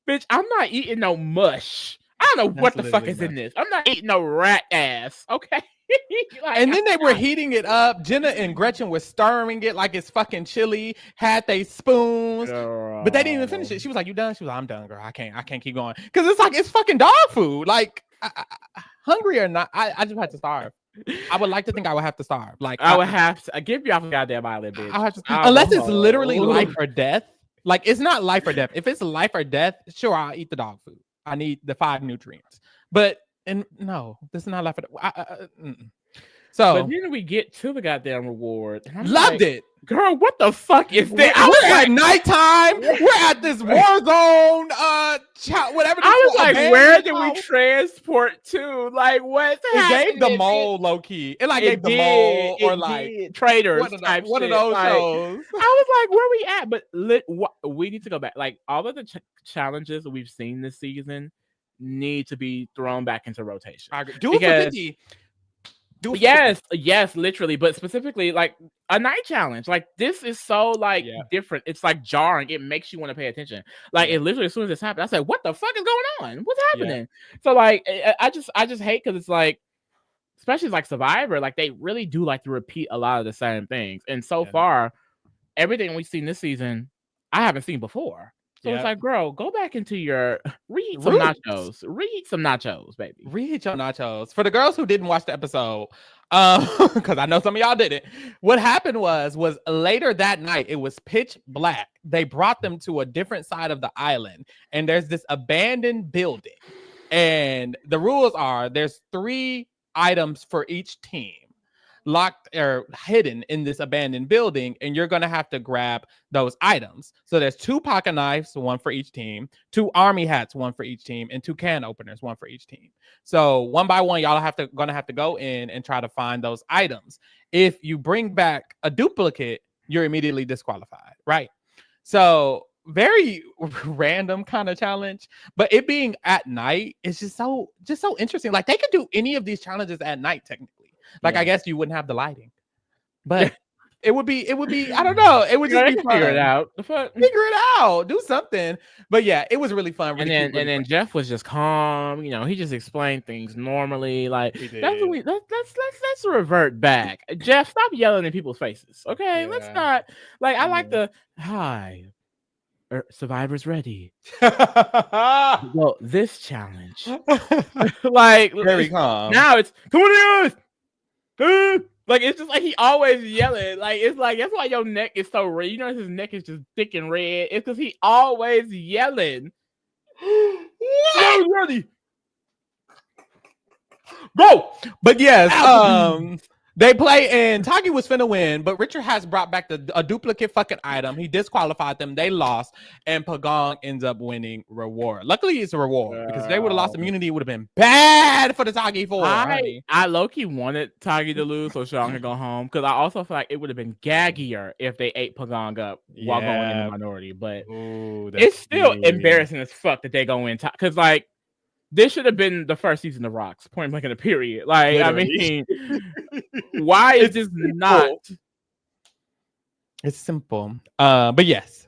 Bitch, I'm not eating no mush. I don't know what the fuck is in this. I'm not eating no rat ass. Okay. Like, and then they were heating it up. Jenna and Gretchen were stirring it like it's fucking chili. Had they spoons, but they didn't even finish it. She was like, "You done?" She was like, "I'm done, girl. I can't keep going." Because it's like it's fucking dog food. Like hungry or not, I just had to starve. I would like to think I would have to starve. Like I would have to give you off a goddamn island, bitch. Unless it's literally life or death. Like it's not life or death. If it's life or death, sure, I'll eat the dog food. I need the 5 nutrients, but. And no, this is not life. So, but then we get to the goddamn reward. And I'm loved it, girl. What the fuck is that? We're at nighttime. We're at this war zone. Whatever. I was like, where did we transport to? Like, what? It gave the mole low key. It like gave the mole or like traders. One of those shows. I was like, where we at? But we need to go back. Like all of the challenges that we've seen this season need to be thrown back into rotation. I agree. Do it for 50. Yes, literally, but specifically like a night challenge. Like this is so different. It's like jarring. It makes you want to pay attention. Like it literally as soon as this happened, I said, "What the fuck is going on? What's happening?" So like, I just hate because it's like, especially like Survivor, like they really do like to repeat a lot of the same things. And so far, everything we've seen this season, I haven't seen before. So it's like, girl, go back into your reheat some nachos, baby. Reheat your nachos. For the girls who didn't watch the episode, because I know some of y'all didn't. What happened was later that night, it was pitch black. They brought them to a different side of the island, and there's this abandoned building. And the rules are there's 3 items for each team. Locked or hidden in this abandoned building, and you're gonna have to grab those items. So there's 2 pocket knives, 1 for each team, 2 army hats, 1 for each team, and 2 can openers, 1 for each team. So one by one, y'all gonna have to go in and try to find those items. If you bring back a duplicate, you're immediately disqualified, right? So very random kind of challenge, but it being at night is just so interesting. Like they could do any of these challenges at night technically. Like I guess you wouldn't have the lighting, but it would be. I don't know. It would just be fun. Figure it out. Figure it out. Do something. But yeah, it was really fun. Really and then Jeff was just calm. You know, he just explained things normally. Like that's what let's revert back. Jeff, stop yelling in people's faces. Okay, let's not. Like I like the hi. Survivor's ready. Well, this challenge, like very calm. Now it's come on, like it's just like he always yelling. Like it's like that's why your neck is so red. You know his neck is just thick and red. It's because he always yelling. Bro, but yes, they play and Taki was finna win, but Richard has brought back a duplicate fucking item. He disqualified them. They lost, and Pagong ends up winning reward. Luckily, it's a reward because if they would have lost immunity, it would have been bad for the Taki 4. I low-key wanted Taki to lose so Sean could go home because I also feel like it would have been gaggier if they ate Pagong up while going in the minority. But it's still embarrassing as fuck that they go in because like. This should have been the first season of Rocks, point blank in a period. Like, literally. I mean, why is this not? It's simple. But yes,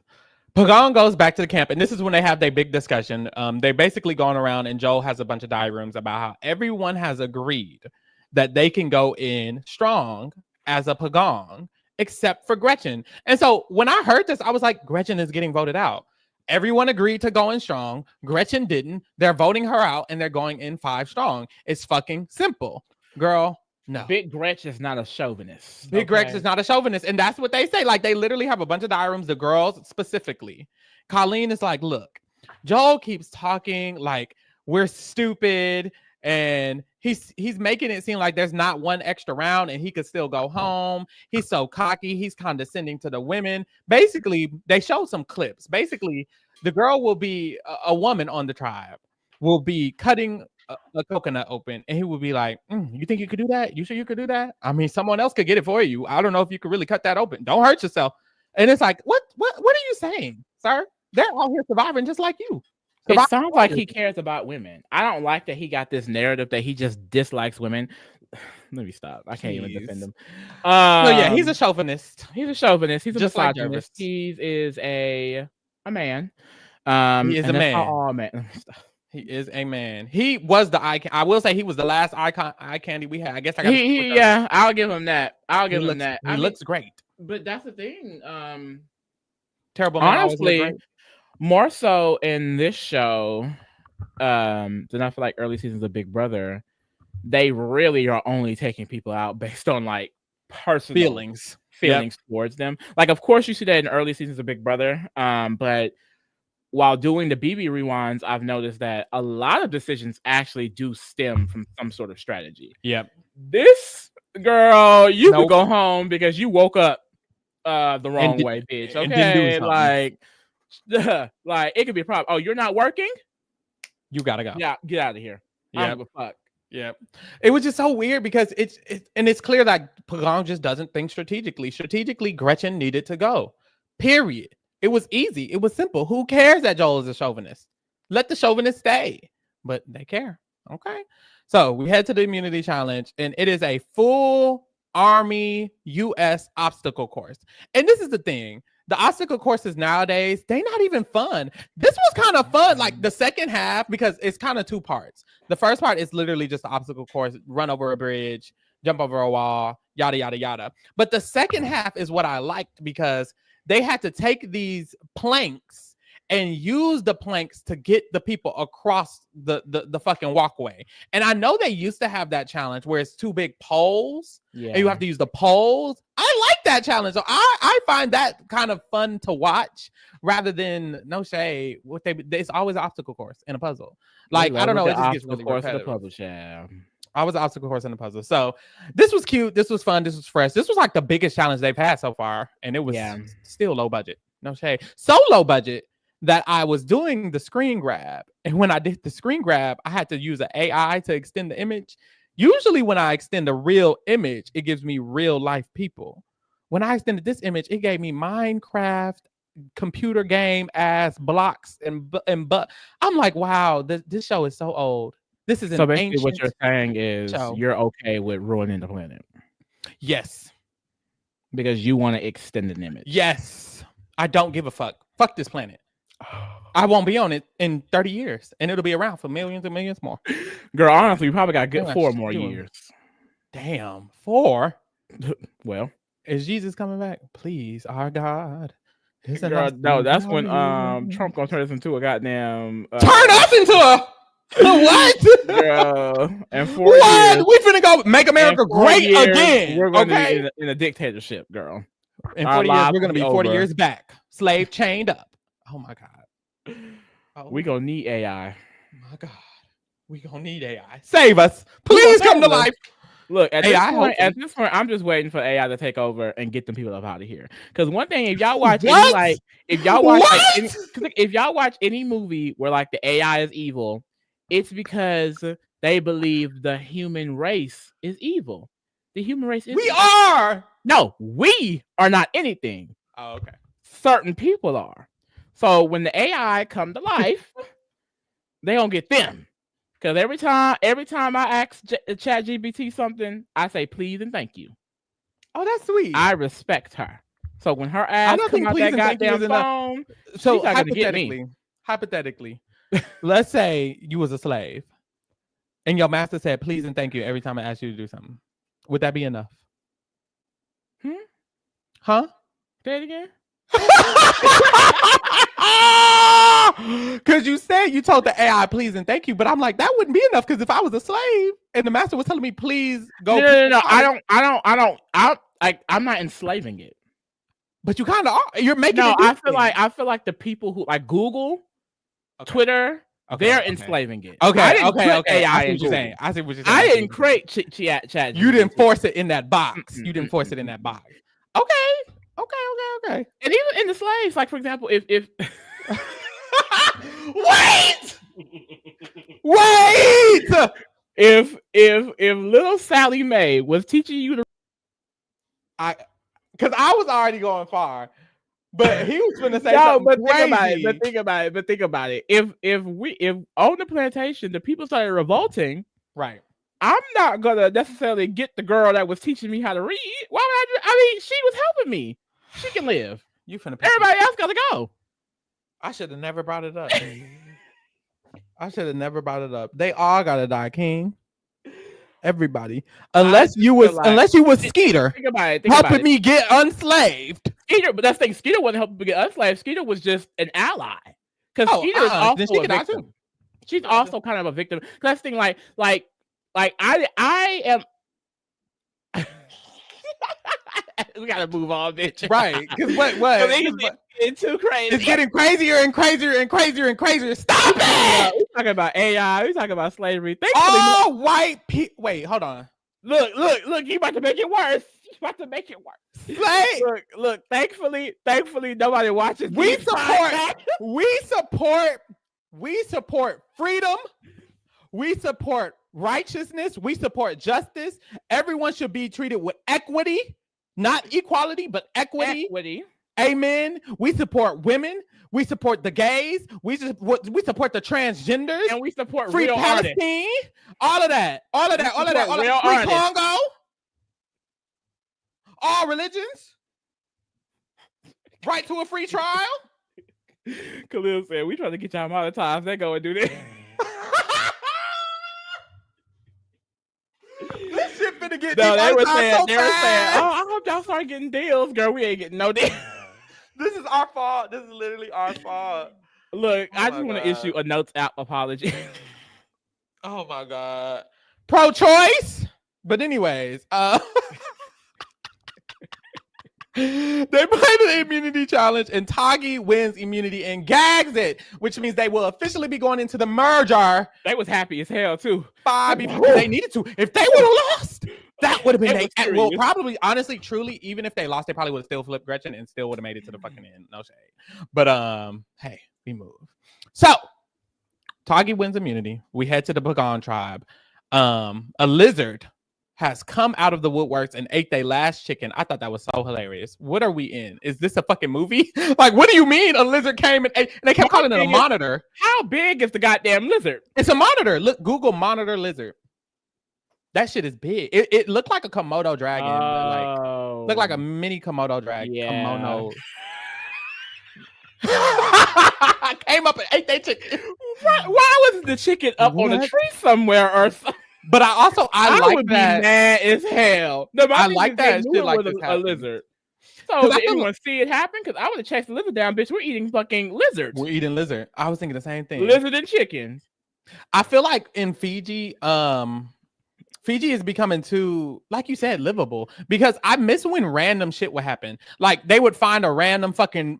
Pagong goes back to the camp, and this is when they have their big discussion. They basically going around, and Joel has a bunch of diagrams about how everyone has agreed that they can go in strong as a Pagong, except for Gretchen. And so when I heard this, I was like, Gretchen is getting voted out. Everyone agreed to go in strong. Gretchen didn't. They're voting her out, and they're going in 5 strong. It's fucking simple. Girl, no. Big Gretch is not a chauvinist. Big Gretch is not a chauvinist, and that's what they say. Like, they literally have a bunch of diagrams, the girls specifically. Colleen is like, look, Joel keeps talking like we're stupid, and he's making it seem like there's not one extra round and he could still go home. He's so cocky. He's condescending to the women. Basically, they showed some clips. Basically, the girl will be a woman on the tribe, will be cutting a coconut open, and he will be like, you think you could do that? You sure you could do that? I mean, someone else could get it for you. I don't know if you could really cut that open. Don't hurt yourself. And it's like, what are you saying, sir? They're out here surviving just like you. It sounds like he cares about women. I don't like that he got this narrative that he just dislikes women. Let me stop. I can't even defend him. So yeah, he's a chauvinist. He's a chauvinist. He's a misogynist. He is a man. He is a man. All men. He is a man. He was the eye. I will say he was the last eye candy we had. I guess I got. Yeah, I'll give him that. Him that. He looks great. But that's the thing. Terrible. Honestly. More so in this show than I feel like early seasons of Big Brother, they really are only taking people out based on like personal feelings towards them. Like, of course, you see that in early seasons of Big Brother, but while doing the BB rewinds, I've noticed that a lot of decisions actually do stem from some sort of strategy. Yep. This girl, you could go home because you woke up the wrong way, bitch. Okay, like it could be a problem. Oh, you're not working? You gotta go. Yeah, get out of here. I don't give a fuck. Yeah, it was just so weird because it's clear that Pagong just doesn't think strategically. Strategically, Gretchen needed to go. Period. It was easy. It was simple. Who cares that Joel is a chauvinist? Let the chauvinist stay. But they care. Okay. So we head to the immunity challenge, and it is a full Army US obstacle course. And this is the thing. The obstacle courses nowadays, they're not even fun. This was kind of fun, like the second half, because it's kind of 2 parts. The first part is literally just the obstacle course, run over a bridge, jump over a wall, yada, yada, yada. But the second half is what I liked because they had to take these planks and use the planks to get the people across the fucking walkway. And I know they used to have that challenge where it's 2 big poles and you have to use the poles. I like that challenge. So I find that kind of fun to watch rather than no shade. It's always an obstacle course in a puzzle. Like, I don't know. It just gets really repetitive. I was an obstacle course in the puzzle. So this was cute. This was fun. This was fresh. This was like the biggest challenge they've had so far. And it was still low budget. No shade. So low budget that I was doing the screen grab. And when I did the screen grab, I had to use an AI to extend the image. Usually when I extend a real image, it gives me real life people. When I extended this image, it gave me Minecraft computer game ass blocks and but I'm like, wow, this show is so old. This is so basically what you're saying is you're okay with ruining the planet. Yes. Because you want to extend an image. Yes. I don't give a fuck. Fuck this planet. I won't be on it in 30 years, and it'll be around for millions and millions more. Girl, honestly, we probably got good 4 more years. Damn, 4? Well, is Jesus coming back? Please, our God. Girl, no, that's when Trump gonna turn us into a goddamn turn us into a what? Girl, and 4 years, we finna go make America great again. We're gonna be in a dictatorship, girl. In 40 years, we're gonna be 40 years back, slave chained up. Oh my God. We gonna need AI. My God, we gonna need AI. Save us, please come to life. Look, at this point, I'm just waiting for AI to take over and get them people up out of here. Because one thing, if y'all watch if y'all watch any movie where like the AI is evil, it's because they believe the human race is evil. The human race is. We are. No, we are not anything. Oh, okay. Certain people are. So when the AI come to life, they gonna get them. Because every time I ask ChatGPT something, I say please and thank you. Oh, that's sweet. I respect her. So when her ass come out that goddamn phone, so hypothetically, let's say you was a slave, and your master said please and thank you every time I asked you to do something. Would that be enough? Huh? Say it again. Because you said you told the AI please and thank you, but I'm like that wouldn't be enough. Because if I was a slave and the master was telling me please go, no, I'm not enslaving it. But you kind of are. You're making. No, I feel like the people who like Google, Twitter, they're enslaving it. Okay. I see what you're saying. I see what you're saying. I didn't create chat. You didn't force it in that box. You didn't force it in that box. Okay. And even in the slaves, like for example, if wait, if little Sally Mae was teaching you to, because I was already going far, but he was going to say something crazy. Think about it. If on the plantation the people started revolting, right? I'm not gonna necessarily get the girl that was teaching me how to read. Why would I mean, she was helping me. She can live. Everybody else gotta go. I should have never brought it up. They all gotta die, King. Everybody, unless you was Skeeter. Think about it. Helping me get unslaved. Skeeter, but that's the thing. Skeeter wasn't helping me get unslaved. Skeeter was just an ally. Because Skeeter is also a victim. She's also kind of a victim. That's the thing. Like I am. We gotta move on, bitch. Right? Because what? It's too crazy. It's getting crazier and crazier and crazier and crazier. Stop it! We're talking about AI. We're talking about slavery. All white people. Wait, hold on. Look! You about to make it worse. Look. Thankfully, nobody watches. We support freedom. We support righteousness. We support justice. Everyone should be treated with equity, not equality, but equity. Amen. We support women. We support the gays. We support the transgenders. And we support free real Palestine. Artists. All of that. Free artists. Congo. All religions. Right to a free trial. Khalil said, we trying to get y'all monetized. They go and do this. This shit finna get they were saying, I hope y'all start getting deals. Girl, we ain't getting no deals. This is our fault. This is literally our fault. Look, I just want to issue a notes app apology. Oh my God. Pro-choice? But anyways, they play the immunity challenge and Tagi wins immunity and gags it, which means they will officially be going into the merger. They was happy as hell too. They needed to. If they would have lost, that would have been well, probably, honestly, truly, even if they lost, they probably would have still flipped Gretchen and still would have made it to the fucking end. No shade. But hey, we move. So Tagi wins immunity. We head to the Pagan tribe. A lizard has come out of the woodworks and ate their last chicken. I thought that was so hilarious. What are we in? Is this a fucking movie? Like, what do you mean a lizard came and ate? And they kept calling it a monitor. How big is the goddamn lizard? It's a monitor. Look, Google monitor lizard. That shit is big. It looked like a Komodo dragon. Looked like a mini Komodo dragon. Yeah. Kimono. Came up and ate their chicken. Why was the chicken up on a tree somewhere or something? But I like would that. Be mad as hell. No, I like that shit like this a lizard. So did anyone see it happen? Because I would have chased the lizard down, bitch. We're eating fucking lizards. We're eating lizard. I was thinking the same thing. Lizard and chickens. I feel like in Fiji, Fiji is becoming too, like you said, livable. Because I miss when random shit would happen. Like they would find a random fucking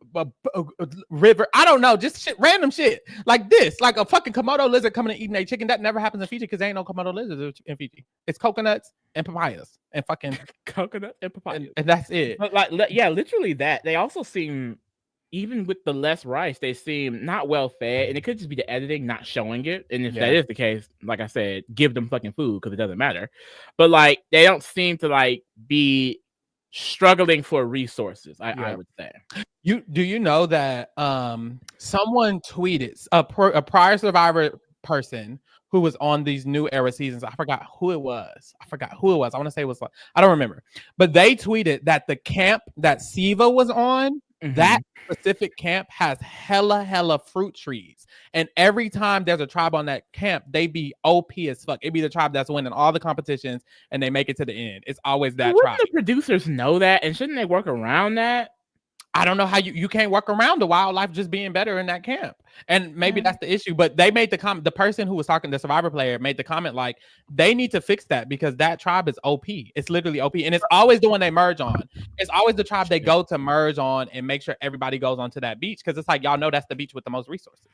river. I don't know, just shit, random shit like this, like a fucking Komodo lizard coming and eating a chicken. That never happens in Fiji because there ain't no Komodo lizards in Fiji. It's coconuts and papayas and fucking coconut and papayas, and that's it. But like, yeah, literally that. They also seem, even with the less rice, they seem not well fed, and it could just be the editing not showing it. And if that is the case, like I said, give them fucking food because it doesn't matter. But like, they don't seem to like be struggling for resources. I would say. Do you know that someone tweeted a prior Survivor person who was on these new era seasons? I forgot who it was. I want to say it was, I don't remember, but they tweeted that the camp that Siva was on, that specific camp has hella fruit trees, and every time there's a tribe on that camp, they be OP as fuck. It be the tribe that's winning all the competitions and they make it to the end. It's always that tribe. The producers know that, and shouldn't they work around that? I don't know how you can't work around the wildlife just being better in that camp. And maybe that's the issue. But they made the comment, the person who was talking, the Survivor player, made the comment like they need to fix that because that tribe is OP. It's literally OP. And it's always the one they merge on. It's always the tribe they go to merge on and make sure everybody goes onto that beach. Because it's like, y'all know that's the beach with the most resources.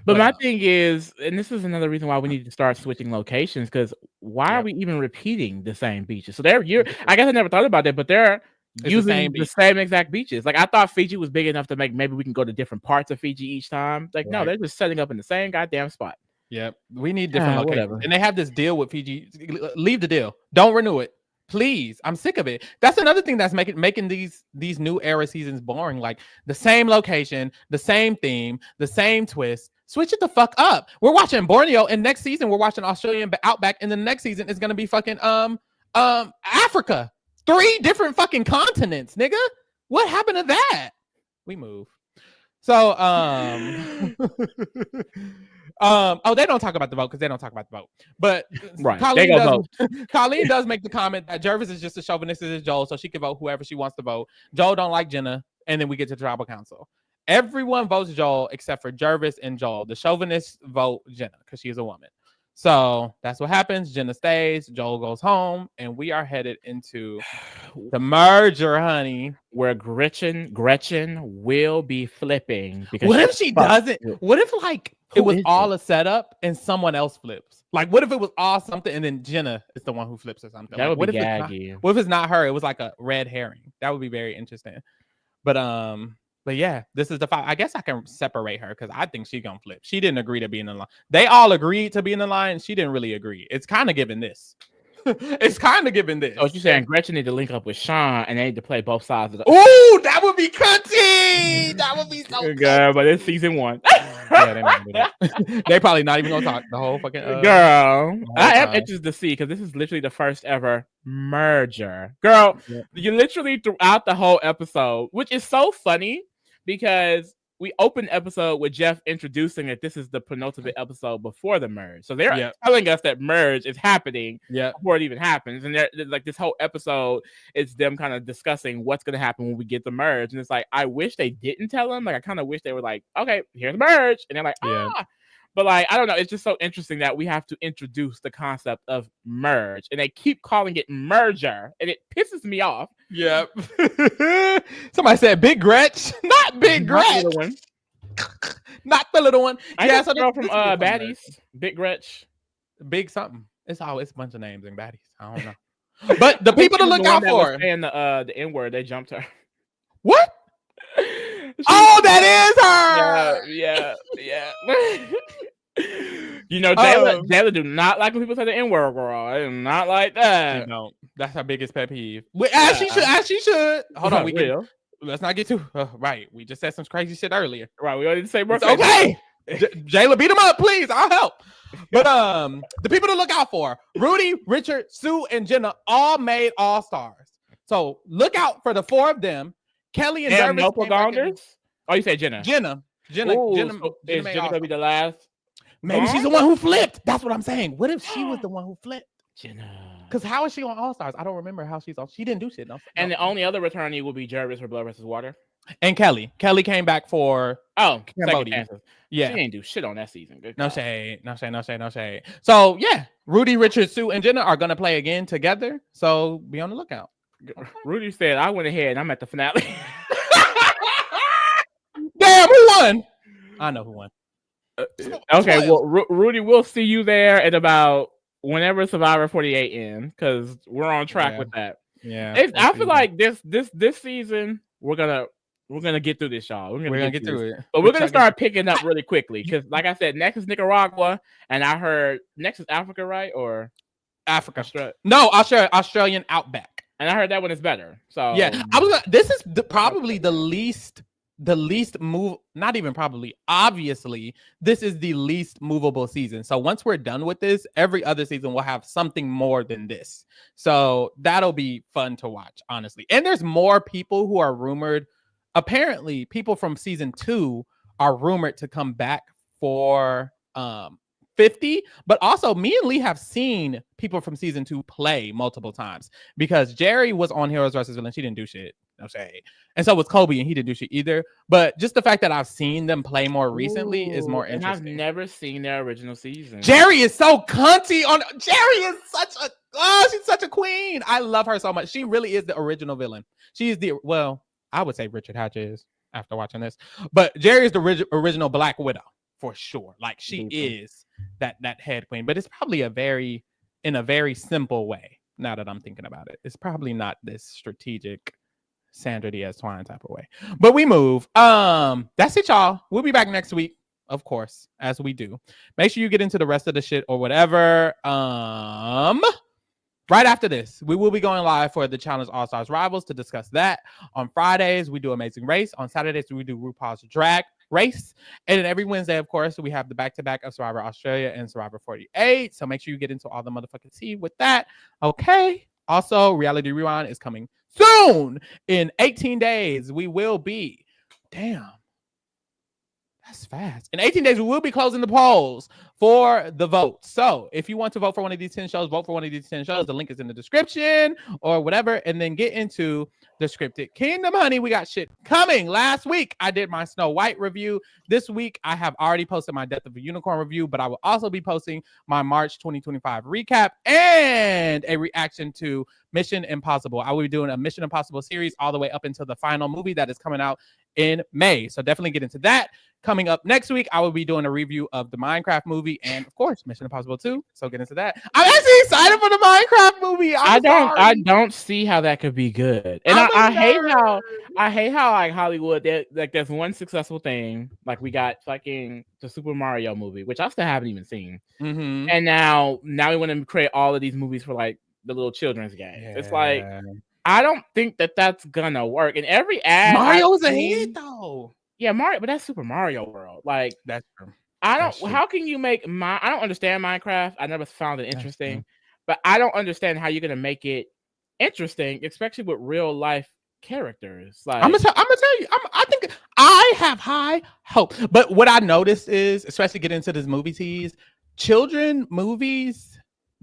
But my thing is, and this is another reason why we need to start switching locations, because why are we even repeating the same beaches? So I guess I never thought about that, but they're using the same exact beaches. Like I thought Fiji was big enough to make maybe we can go to different parts of Fiji each time. Like no, they're just setting up in the same goddamn spot. Yep, we need different locations. Whatever. And they have this deal with Fiji. Leave the deal. Don't renew it, please. I'm sick of it. That's another thing that's making these new era seasons boring. Like the same location, the same theme, the same twist. Switch it the fuck up. We're watching Borneo, and next season we're watching Australian Outback, and the next season is gonna be fucking Africa. 3 different fucking continents, nigga. What happened to that? We move. So, they don't talk about the vote because they don't talk about the vote. But Colleen does make the comment that Jervis is just as chauvinistic as Joel, so she can vote whoever she wants to vote. Joel don't like Jenna, and then we get to the tribal council. Everyone votes Joel except for Jervis and Joel. The chauvinists vote Jenna because she's a woman. So that's what happens. Jenna stays, Joel goes home, and we are headed into the merger, honey. Where Gretchen will be flipping. Because what if she doesn't? What if it was all a setup and someone else flips? Like, what if it was all something and then Jenna is the one who flips or something? That would be gaggy. What if it's not her? It was like a red herring. That would be very interesting. But yeah, this is the 5. I guess I can separate her because I think she's gonna flip. She didn't agree to be in the line. They all agreed to be in the line. She didn't really agree. It's kind of giving this. It's kind of giving this. Oh, you saying Gretchen need to link up with Sean and they need to play both sides of the. Ooh, that would be cunty. That would be so good. Girl, but it's season 1. Yeah, they probably not even gonna talk the whole fucking girl. I am interested to see because this is literally the first ever merger. Girl, you literally throughout the whole episode, which is so funny because we opened the episode with Jeff introducing that this is the penultimate episode before the merge. So they're telling us that merge is happening before it even happens. And they're like, this whole episode is them kind of discussing what's going to happen when we get the merge. And it's like, I wish they didn't tell them. Like, I kind of wish they were like, okay, here's the merge. And they're like, But like, I don't know. It's just so interesting that we have to introduce the concept of merge. And they keep calling it merger. And it pisses me off. Yep. Somebody said Big Gretch. Not Big Gretch. Not the little one. Yeah, so girl from Baddies. Big Gretch. Big something. It's a bunch of names in Baddies. I don't know. But the people to look out for. And the N-word, they jumped her. What? That is her. Yeah. You know, Jayla do not like when people say the N-word, girl. I do not like that. No, that's her biggest pet peeve. As she should. Hold on, let's not get too right. We just said some crazy shit earlier. Right, we already say birthday. Okay, Jayla, beat him up, please. I'll help. But the people to look out for: Rudy, Richard, Sue, and Jenna all made All Stars. So look out for the 4 of them. Kelly and Jervis. Oh, you say Jenna. Jenna. So is Jenna gonna be the last? Maybe she's the one who flipped. That's what I'm saying. What if she was the one who flipped? Jenna. Because how is she on All Stars? I don't remember how she's on. She didn't do shit. No. And the only other returnee will be Jervis for Blood versus Water. And Kelly came back for Cambodia. Yeah, she ain't do shit on that season. Good no God. shade, no shade, no shade, no shade. So yeah, Rudy, Richard, Sue, and Jenna are gonna play again together. So be on the lookout. Okay. Rudy said, "I went ahead and I'm at the finale." Damn, who won? I know who won. Okay, well, Rudy, we'll see you there at about whenever Survivor 48 ends, because we're on track with that. Yeah, I feel like this season we're gonna get through this, y'all. We're gonna get through it, but we're gonna start picking up really quickly because, like I said, next is Nicaragua, and I heard next is Africa, right? Or Africa? No, Australian Outback, and I heard that one is better. So yeah, this is probably the least move, not even probably, obviously this is the least movable season. So once we're done with this, every other season will have something more than this. So that'll be fun to watch, honestly. And there's more people who are rumored. Apparently people from season 2 are rumored to come back for 50, but also me and Lee have seen people from season 2 play multiple times, because Jerry was on Heroes vs. Villains. She didn't do shit. No shade. And so was Kobe, and he didn't do shit either. But just the fact that I've seen them play more recently is more interesting. I've never seen their original season. Jerry is so cunty on. Jerry is she's such a queen. I love her so much. She really is the original villain. She is I would say Richard Hatch is after watching this, but Jerry is the original Black Widow for sure. Like she is that head queen, but it's probably in a very simple way. Now that I'm thinking about it, it's probably not this strategic Sandra Diaz Twine type of way. But we move. That's it, y'all. We'll be back next week, of course, as we do. Make sure you get into the rest of the shit or whatever. Right after this, we will be going live for the Challenge All-Stars Rivals to discuss that. On Fridays, we do Amazing Race. On Saturdays, we do RuPaul's Drag Race. And then every Wednesday, of course, we have the back-to-back of Survivor Australia and Survivor 48. So make sure you get into all the motherfucking tea with that. Okay. Also, Reality Rewind is coming soon. In 18 days, we will be. Damn. That's fast. In 18 days, we will be closing the polls for the vote. So if you want to vote for one of these 10 shows, vote for one of these 10 shows. The link is in the description or whatever. And then get into the Scripted Kingdom, honey. We got shit coming. Last week, I did my Snow White review. This week, I have already posted my Death of a Unicorn review, but I will also be posting my March 2025 recap and a reaction to Mission Impossible. I will be doing a Mission Impossible series all the way up until the final movie that is coming out in May. So definitely get into that. Coming up next week, I will be doing a review of the Minecraft movie and, of course, Mission Impossible 2. So get into that. I'm actually excited for the Minecraft movie. I don't see how that could be good. And I hate how like Hollywood, like there's one successful thing. Like we got fucking the Super Mario movie, which I still haven't even seen. Mm-hmm. And now we want to create all of these movies for like the little children's games. Yeah. It's like, I don't think that's gonna work. And every ad, Mario's a hit though. Yeah, Mario, but that's Super Mario World. Like that's true. How can you make I don't understand Minecraft. I never found it interesting, but I don't understand how you're gonna make it interesting, especially with real life characters. Like I'm gonna tell you, I think I have high hope. But what I noticed is, especially getting into this movie tease, children movies,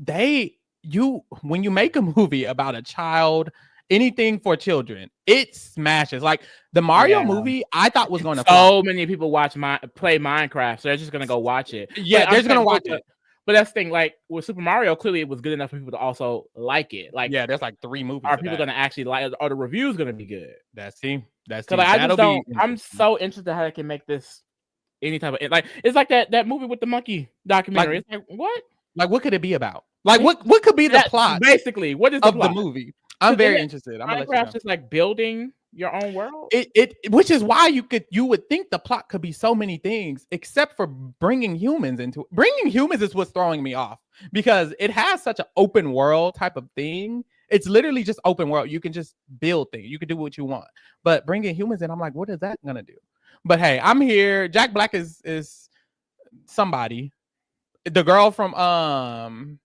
when you make a movie about a child, anything for children, it smashes. Like the Mario movie, I thought was going to many people play Minecraft, so they're just gonna go watch it. Yeah, they're just gonna watch it. But that's the thing, like with Super Mario, clearly it was good enough for people to also like it. Like, yeah, there's like 3 movies. Are people gonna actually like it? Are the reviews gonna be good? That's I'm so interested how they can make this any type of like. It's like that movie with the monkey documentary. It's like what? Like what could it be about? Like what could be the plot? Basically, what is the plot of the movie? I'm very interested. I'm gonna let you know. Just like building your own world. Which is why you would think the plot could be so many things, except for bringing humans into it. Bringing humans is what's throwing me off, because it has such an open world type of thing. It's literally just open world. You can just build things. You can do what you want. But bringing humans in, I'm like, what is that gonna do? But hey, I'm here. Jack Black is somebody. The girl from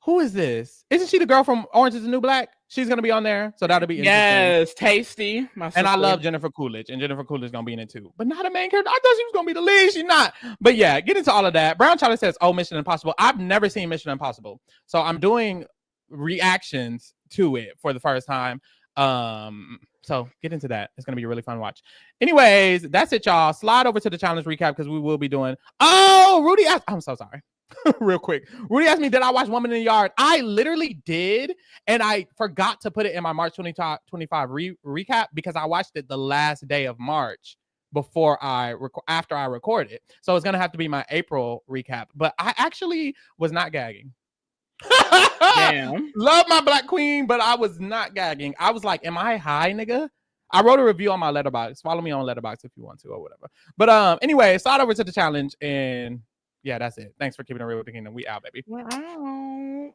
who is this? Isn't she the girl from Orange is the New Black? She's gonna be on there, so that'll be interesting. Yes, Tasty. And I love Jennifer Coolidge, and Jennifer Coolidge is gonna be in it too, but not a main character. I thought she was gonna be the lead. She's not. But yeah, get into all of that. Brown Charlie says, "Oh, Mission Impossible." I've never seen Mission Impossible, so I'm doing reactions to it for the first time. So get into that. It's gonna be a really fun watch. Anyways, that's it, y'all. Slide over to the challenge recap because we will be doing. Oh, Rudy asked. I'm so sorry. Real quick, Rudy asked me, did I watch Woman in the Yard? I literally did, and I forgot to put it in my March 2025 recap because I watched it the last day of March before after I recorded. So it's gonna have to be my April recap. But I actually was not gagging. Damn. Love my Black Queen, but I was not gagging. I was like, am I high, nigga? I wrote a review on my Letterboxd. Follow me on Letterboxd if you want to or whatever. But anyway, slide over to the challenge, and yeah, that's it. Thanks for keeping it real with the kingdom. We out, baby. Wow.